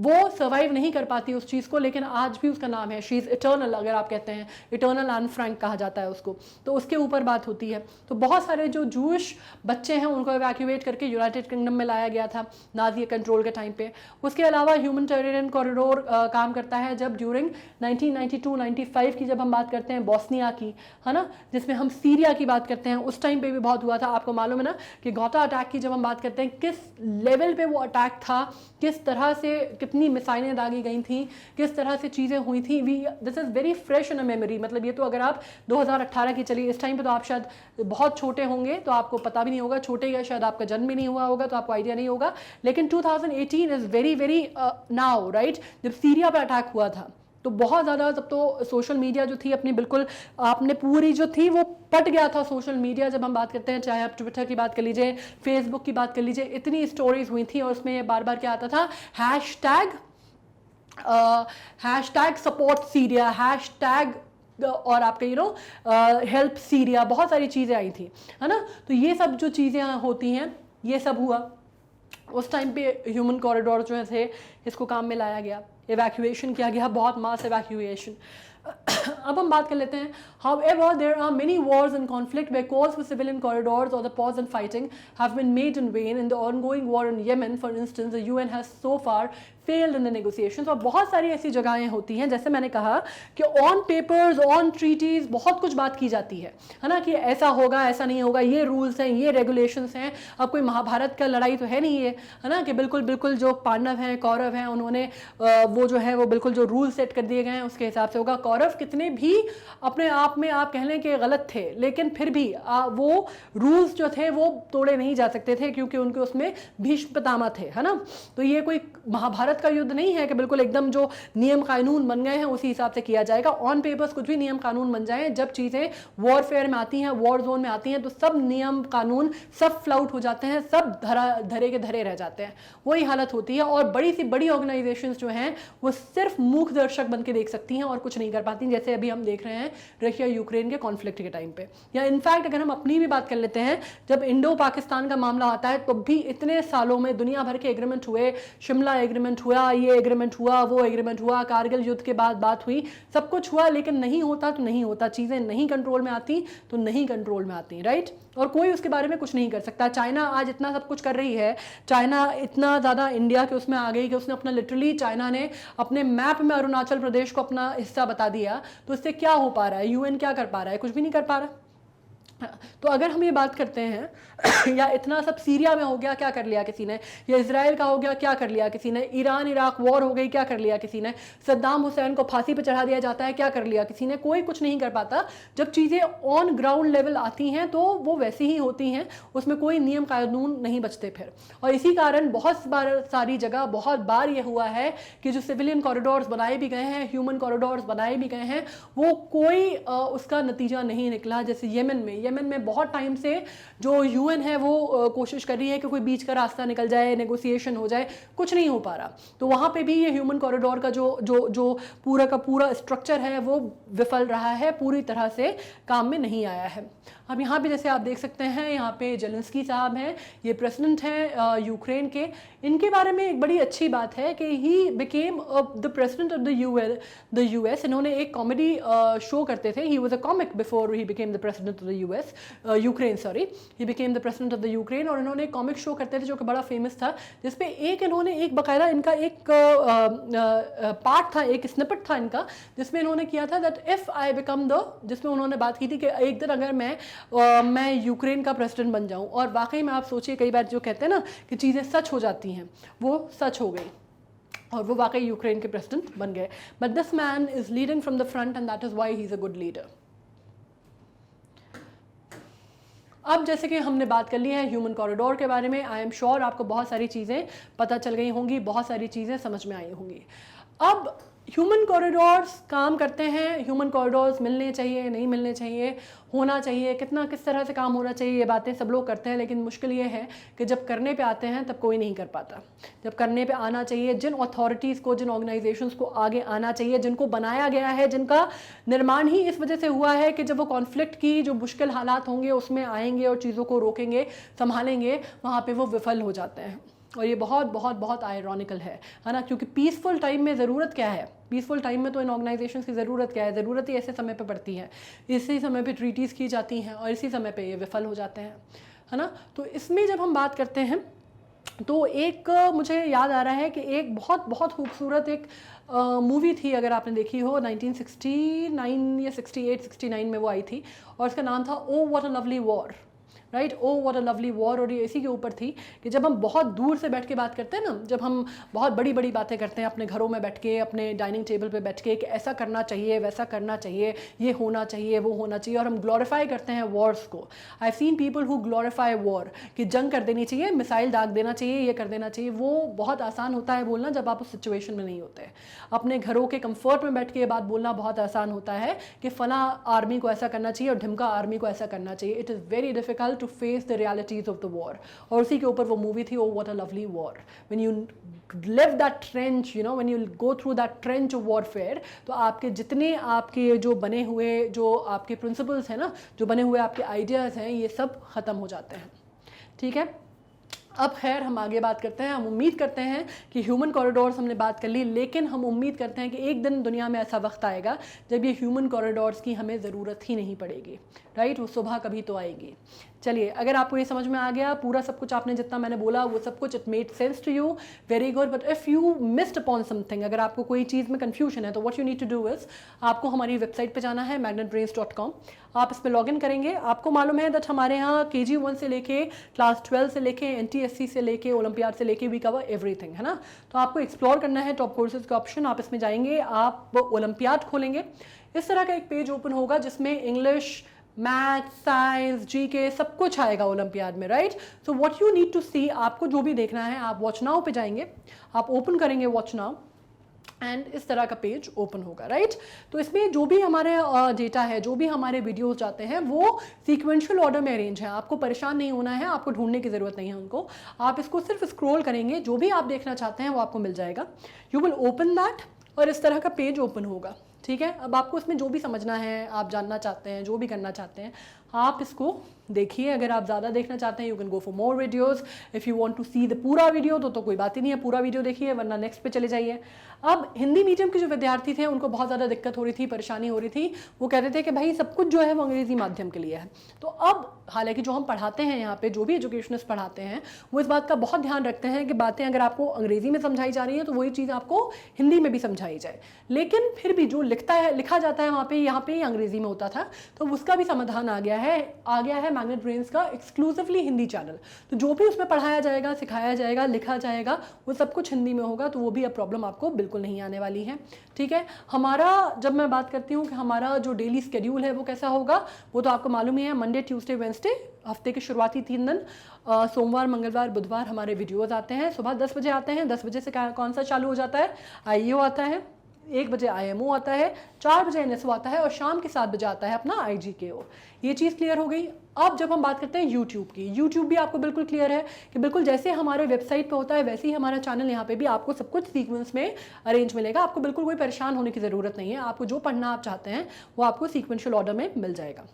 Speaker 1: वो सर्वाइव नहीं कर पाती उस चीज़ को, लेकिन आज भी उसका नाम है, शी इज़ इटर्नल, अगर आप कहते हैं, इटर्नल एन फ्रैंक कहा जाता है उसको, तो उसके ऊपर बात होती है। तो बहुत सारे जो जूश बच्चे हैं उनको एवैक्यूएट करके यूनाइटेड किंगडम में लाया गया था नाजी कंट्रोल के टाइम पे। उसके अलावा ह्यूमैनिटेरियन कॉरिडोर काम करता है जब ड्यूरिंग 1992-95 की जब हम बात करते हैं बोस्निया की, है ना, जिसमें हम सीरिया की बात करते हैं, उस टाइम पे भी बहुत हुआ था। आपको मालूम है ना कि गौता अटैक की जब हम बात करते हैं, किस लेवल पे वो अटैक था, किस तरह से कितनी मिसाइलें दागी गई थी, किस तरह से चीज़ें हुई थी। This is very fresh in a memory. मतलब ये तो अगर आप 2018 की चलिए, इस टाइम पे तो आप शायद बहुत छोटे होंगे तो आपको पता भी नहीं होगा, छोटे या शायद आपका जन्म भी नहीं हुआ होगा तो आपको आइडिया नहीं होगा, लेकिन 2018 is very very now, right, जब सीरिया पर अटैक हुआ था तो बहुत ज़्यादा, तब तो सोशल मीडिया जो थी अपनी बिल्कुल आपने पूरी जो थी वो पट गया था सोशल मीडिया। जब हम बात करते हैं, चाहे आप ट्विटर की बात कर लीजिए, फेसबुक की बात कर लीजिए, इतनी स्टोरीज हुई थी और उसमें बार बार क्या आता था, हैशटैग सपोर्ट सीरिया, हैशटैग और आपके हेल्प सीरिया, बहुत सारी चीज़ें आई थी, है ना। तो ये सब जो चीज़ें होती हैं, ये सब हुआ उस टाइम पे। ह्यूमन कॉरिडोर जो थे इसको काम में लाया गया, एवैक्यूएशन किया गया, बहुत मास एवैक्यूएशन। अब हम बात कर लेते हैं, however there are many wars and conflict where calls for civilian corridors or the pause in fighting have been made in vain. In the ongoing war in Yemen, for instance, the UN has so far failed in the negotiations. और बहुत सारी ऐसी जगहें होती हैं, जैसे मैंने कहा कि ऑन पेपर्स, ऑन ट्रीटीज बहुत कुछ बात की जाती है ना, कि ऐसा होगा, ऐसा नहीं होगा, ये रूल्स हैं, ये रेगुलेशंस हैं। अब कोई महाभारत का लड़ाई तो है नहीं ये, है ना, कि बिल्कुल बिल्कुल जो पांडव हैं, कौरव हैं, उन्होंने वो जो है वो बिल्कुल जो रूल सेट कर दिए गए हैं उसके हिसाब से होगा। कौरव कितने भी अपने आप में आप कह लें कि गलत थे, लेकिन फिर भी वो रूल्स जो थे वो तोड़े नहीं जा सकते थे, क्योंकि उनके उसमें भीष्म पितामह थे, है ना। तो ये कोई महाभारत का युद्ध नहीं है कि बिल्कुल एकदम जो नियम कानून बन गए हैं उसी हिसाब से किया जाएगा। ऑन पेपर्स कुछ भी नियम कानून बन जाए, जब चीज़ें वॉरफेयर में आती हैं, वॉर जोन में आती हैं, तो सब नियम कानून सब फ्लाउट हो जाते हैं, सब धरे के धरे रह जाते हैं। वही हालत होती है। और बड़ी सी बड़ी ऑर्गेनाइजेशंस जो हैं वो सिर्फ मूक दर्शक बन के देख सकती हैं और कुछ नहीं कर पाती, जैसे अभी हम देख रहे हैं रशिया यूक्रेन के कॉन्फ्लिक्ट के टाइम पे। या इनफैक्ट अगर हम अपनी भी बात कर लेते हैं, जब इंडो पाकिस्तान का मामला आता है तो भी इतने सालों में दुनिया भर के एग्रीमेंट हुए, शिमला एग्रीमेंट हुआ, ये एग्रीमेंट हुआ, वो एग्रीमेंट हुआ, कारगिल युद्ध के बाद बात हुई, सब कुछ हुआ, लेकिन नहीं होता तो नहीं होता, चीज़ें नहीं कंट्रोल में आती तो नहीं कंट्रोल में आती, राइट। और कोई उसके बारे में कुछ नहीं कर सकता। चाइना आज इतना सब कुछ कर रही है, चाइना इतना ज़्यादा इंडिया के उसमें आ गई कि उसने अपना लिटरली, चाइना ने अपने मैप में अरुणाचल प्रदेश को अपना हिस्सा बता दिया। तो इससे क्या हो पा रहा है, यूएन क्या कर पा रहा है, कुछ भी नहीं कर पा रहा, तो अगर हम ये बात करते हैं या इतना सब सीरिया में हो गया, क्या कर लिया किसी ने, या इजराइल का हो गया, क्या कर लिया किसी ने, ईरान इराक वॉर हो गई, क्या कर लिया किसी ने, सद्दाम हुसैन को फांसी पे चढ़ा दिया जाता है, क्या कर लिया किसी ने, कोई कुछ नहीं कर पाता। जब चीज़ें ऑन ग्राउंड लेवल आती हैं तो वो वैसी ही होती हैं, उसमें कोई नियम कानून नहीं बचते फिर। और इसी कारण बहुत बार सारी जगह बहुत बार ये हुआ है कि जो सिविलियन कॉरिडोर्स बनाए भी गए हैं, ह्यूमन कॉरिडोर्स बनाए भी गए हैं, वो कोई उसका नतीजा नहीं निकला। जैसे येमन में बहुत टाइम से जो यूएन है वो कोशिश कर रही है कि कोई बीच का रास्ता निकल जाए, नेगोशिएशन हो जाए, कुछ नहीं हो पा रहा। तो वहाँ पे भी ये ह्यूमन कॉरिडोर का जो पूरा का पूरा स्ट्रक्चर है वो विफल रहा है, पूरी तरह से काम में नहीं आया है। अब यहाँ पे जैसे आप देख सकते हैं, यहाँ पे जेलेंस्की साहब हैं, ये प्रेसिडेंट हैं यूक्रेन के। इनके बारे में एक बड़ी अच्छी बात है कि he became the president of the US. इन्होंने एक कॉमेडी शो करते थे, he was a comic before he became the president of the US, Ukraine sorry, he became the president of the Ukraine. और इन्होंने एक कॉमिक शो करते थे जो कि बड़ा फेमस था, जिसपे इन्होंने एक बाकायदा इनका एक पार्ट था, एक स्निपेट था इनका, जिसमें इन्होंने किया था that if I become the, जिसमें उन्होंने बात की थी कि एक दिन अगर मैं यूक्रेन का प्रेसिडेंट बन जाऊं। और वाकई में आप सोचिए, कई बार जो कहते हैं ना कि चीज़ें सच हो जाती हैं, वो सच हो गई और वो वाकई यूक्रेन के प्रेसिडेंट बन गए। But this man is leading from the front end that is why he is a good leader. अब जैसे कि हमने बात कर ली है ह्यूमन कॉरिडोर के बारे में, आई एम श्योर आपको बहुत सारी चीज़ें पता चल गई होंगी, बहुत सारी चीज़ें समझ में आई होंगी। अब ह्यूमन कॉरिडोर्स काम करते हैं, ह्यूमन कॉरिडोर्स मिलने चाहिए, नहीं मिलने चाहिए, होना चाहिए, कितना किस तरह से काम होना चाहिए, ये बातें सब लोग करते हैं। लेकिन मुश्किल ये है कि जब करने पे आते हैं तब कोई नहीं कर पाता। जब करने पे आना चाहिए, जिन अथॉरिटीज़ को, जिन ऑर्गेनाइजेशंस को आगे आना चाहिए, जिनको बनाया गया है, जिनका निर्माण ही इस वजह से हुआ है कि जब वो कॉन्फ्लिक्ट की जो मुश्किल हालात होंगे उसमें आएंगे और चीज़ों को रोकेंगे, संभालेंगे, वहाँ पर वो विफल हो जाते हैं। और ये बहुत बहुत बहुत आयरॉनिकल है ना, क्योंकि पीसफुल टाइम में ज़रूरत क्या है, पीसफुल टाइम में तो इन ऑर्गेनाइजेशंस की ज़रूरत क्या है, ज़रूरत ही ऐसे समय पे पड़ती है, इसी समय पे ट्रीटीज़ की जाती हैं और इसी समय पे ये विफल हो जाते हैं, है ना। तो इसमें जब हम बात करते हैं तो एक मुझे याद आ रहा है कि एक बहुत बहुत खूबसूरत एक मूवी थी, अगर आपने देखी हो, 1969 या 68-69 में वो आई थी, और उसका नाम था ओ what a lovely war, right, O what a lovely war. और ये इसी के ऊपर थी कि जब हम बहुत दूर से बैठ के बात करते हैं ना, जब हम बहुत बड़ी बड़ी बातें करते हैं अपने घरों में बैठ के, अपने डाइनिंग टेबल पे बैठ के, कि ऐसा करना चाहिए, वैसा करना चाहिए, ये होना चाहिए, वो होना चाहिए, और हम ग्लोरीफाई करते हैं वॉर्स को। I have seen people who glorify war, कि जंग कर देनी चाहिए, मिसाइल दाग देना चाहिए, ये कर देना चाहिए। वो बहुत आसान होता है बोलना जब आप उस सिचुएशन में नहीं होते। अपने घरों के कंफर्ट में बैठ के ये बात बोलना बहुत आसान होता है कि फला आर्मी को ऐसा करना चाहिए और ढिमका आर्मी को ऐसा करना चाहिए। It is very difficult to face the realities of the war. और उसी के ऊपर वो मूवी थी, oh what a lovely war. When you live that trench, you know, when you go through that trench of warfare, तो आपके जितने आपके जो बने हुए जो आपके प्रिंसिपल्स हैं ना, जो बने हुए आपके आइडियाज़ हैं, ये सब ख़त्म हो जाते हैं। ठीक है, अब खैर हम आगे बात करते हैं। हम उम्मीद करते हैं कि ह्यूमन कॉरिडोर्स हमने बात कर ली, लेकिन हम उम्मीद करते हैं कि एक दिन दुनिया में ऐसा वक्त आएगा जब ये ह्यूमन कॉरिडोर्स की हमें ज़रूरत ही नहीं पड़ेगी, राइट। वो सुबह कभी तो आएगी। चलिए, अगर आपको ये समझ में आ गया पूरा सब कुछ, आपने जितना मैंने बोला वो सब कुछ, it made sense to you, very good. But if you missed upon something, अगर आपको कोई चीज़ में कन्फ्यूजन है, तो what you need to do is, आपको हमारी वेबसाइट पे जाना है magnetbrains.com। आप इस पर लॉगिन करेंगे। आपको मालूम है दैट हमारे यहाँ KG1 से लेके क्लास 12 से लेके NTSC से लेके ओलंपियाड से लेके वी कवर एवरीथिंग, है ना। तो आपको एक्सप्लोर करना है टॉप कोर्सेज का ऑप्शन। आप इसमें जाएंगे, आप ओलंपियाड खोलेंगे, इस तरह का एक पेज ओपन होगा जिसमें इंग्लिश, मैथ, साइंस, GK सब कुछ आएगा ओलंपियाड में, right. So what you need to see, आपको जो भी देखना है, आप वॉच नाउ पे जाएंगे, आप ओपन करेंगे वॉच नाउ, एंड इस तरह का पेज ओपन होगा, राइट। तो इसमें जो भी हमारे डेटा है, जो भी हमारे वीडियोस जाते हैं, वो सीक्वेंशियल ऑर्डर में अरेंज है। आपको परेशान नहीं होना है, आपको ढूंढने की ज़रूरत नहीं है उनको। आप इसको सिर्फ स्क्रॉल करेंगे, जो भी आप देखना चाहते हैं वो आपको मिल जाएगा। यू विल ओपन दैट, और इस तरह का पेज ओपन होगा। ठीक है, अब आपको इसमें जो भी समझना है, आप जानना चाहते हैं, जो भी करना चाहते हैं, आप इसको देखिए। अगर आप ज़्यादा देखना चाहते हैं, you can go for more videos. If you want to see the पूरा वीडियो तो कोई बात ही नहीं है, पूरा वीडियो देखिए, वरना नेक्स्ट पे चले जाइए। अब हिंदी मीडियम के जो विद्यार्थी थे उनको बहुत ज़्यादा दिक्कत हो रही थी, परेशानी हो रही थी। वो कहते थे कि भाई सब कुछ जो है वो अंग्रेज़ी माध्यम के लिए है। तो अब हालांकि जो हम पढ़ाते हैं यहाँ पे, जो भी एजुकेशनिस्ट पढ़ाते हैं, वो इस बात का बहुत ध्यान रखते हैं कि बातें अगर आपको अंग्रेज़ी में समझाई जा रही है तो वही चीज़ आपको हिंदी में भी समझाई जाए। लेकिन फिर भी जो लिखा जाता है वहाँ पे, यहाँ पे अंग्रेज़ी में होता था, तो उसका भी समाधान आ गया आ गया है मैग्नेट ब्रेन्स का एक्सक्लूसिवली हिंदी चैनल। तो जो भी उसमें पढ़ाया जाएगा, सिखाया जाएगा, लिखा जाएगा, वो सब कुछ हिंदी में होगा। तो वो भी अब प्रॉब्लम आपको बिल्कुल नहीं आने वाली है, ठीक है। हमारा जब मैं बात करती हूँ कि हमारा जो डेली स्केड्यूल है वो कैसा होगा, वो तो आपको मालूम ही है। मंडे, ट्यूसडे, वेडनेसडे, हफ्ते के शुरुआती 3 दिन, सोमवार, मंगलवार, बुधवार हमारे वीडियोस आते हैं। सुबह 10 बजे आते हैं। 10 बजे से कौन सा चालू हो जाता है? IEO आता है, 1 बजे IMO आता है, 4 बजे NSO आता है और शाम के 7 बजे आता है अपना IGKO। ये चीज़ क्लियर हो गई। अब जब हम बात करते हैं यूट्यूब की, यूट्यूब भी आपको बिल्कुल क्लियर है कि बिल्कुल जैसे हमारे वेबसाइट पे होता है वैसे ही हमारा चैनल यहाँ पे भी आपको सब कुछ सीक्वेंस में अरेंज मिलेगा। आपको बिल्कुल कोई परेशान होने की ज़रूरत नहीं है। आपको जो पढ़ना आप चाहते हैं वो आपको सीक्वेंशियल ऑर्डर में मिल जाएगा।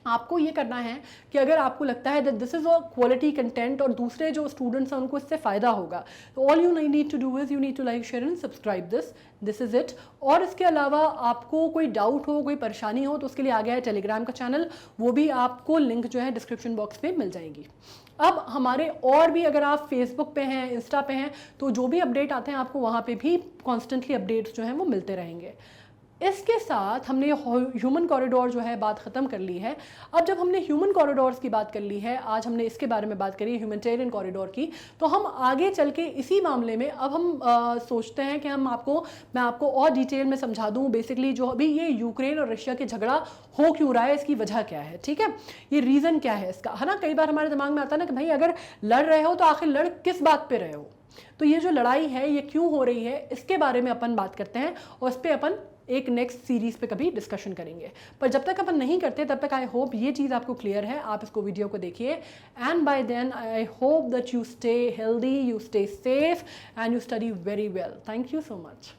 Speaker 1: आपको ये करना है कि अगर आपको लगता है that this is a quality content और दूसरे जो स्टूडेंट्स हैं उनको इससे फ़ायदा होगा, तो all you need to do is you need to like, share and subscribe this is it. और इसके अलावा आपको कोई डाउट हो, कोई परेशानी हो, तो उसके लिए आ गया है टेलीग्राम का चैनल। वो भी आपको लिंक जो है डिस्क्रिप्शन बॉक्स में मिल जाएगी। अब हमारे और भी, अगर आप फेसबुक पे हैं, इंस्टा पे हैं, तो जो भी अपडेट आते हैं आपको वहाँ पे भी कॉन्स्टेंटली अपडेट्स जो हैं वो मिलते रहेंगे। इसके साथ हमने ह्यूमन कॉरिडोर जो है बात ख़त्म कर ली है। अब जब हमने ह्यूमन कॉरिडोर्स की बात कर ली है, आज हमने इसके बारे में बात करी ह्यूमैनिटेरियन कॉरिडोर की, तो हम आगे चल के इसी मामले में अब हम सोचते हैं कि मैं आपको और डिटेल में समझा दूं बेसिकली जो अभी ये यूक्रेन और रशिया के झगड़ा हो क्यों रहा है, इसकी वजह क्या है, ठीक है, ये रीज़न क्या है इसका, है ना। कई बार हमारे दिमाग में आता है ना कि भाई अगर लड़ रहे हो तो आखिर लड़ किस बात पर रहे हो। तो ये जो लड़ाई है ये क्यों हो रही है, इसके बारे में अपन बात करते हैं और इस पर अपन एक नेक्स्ट सीरीज पे कभी डिस्कशन करेंगे। पर जब तक अपन नहीं करते तब तक आई होप ये चीज़ आपको क्लियर है। आप इसको वीडियो को देखिए and by then I hope that you stay healthy, you stay safe and you study very well. Thank you so much.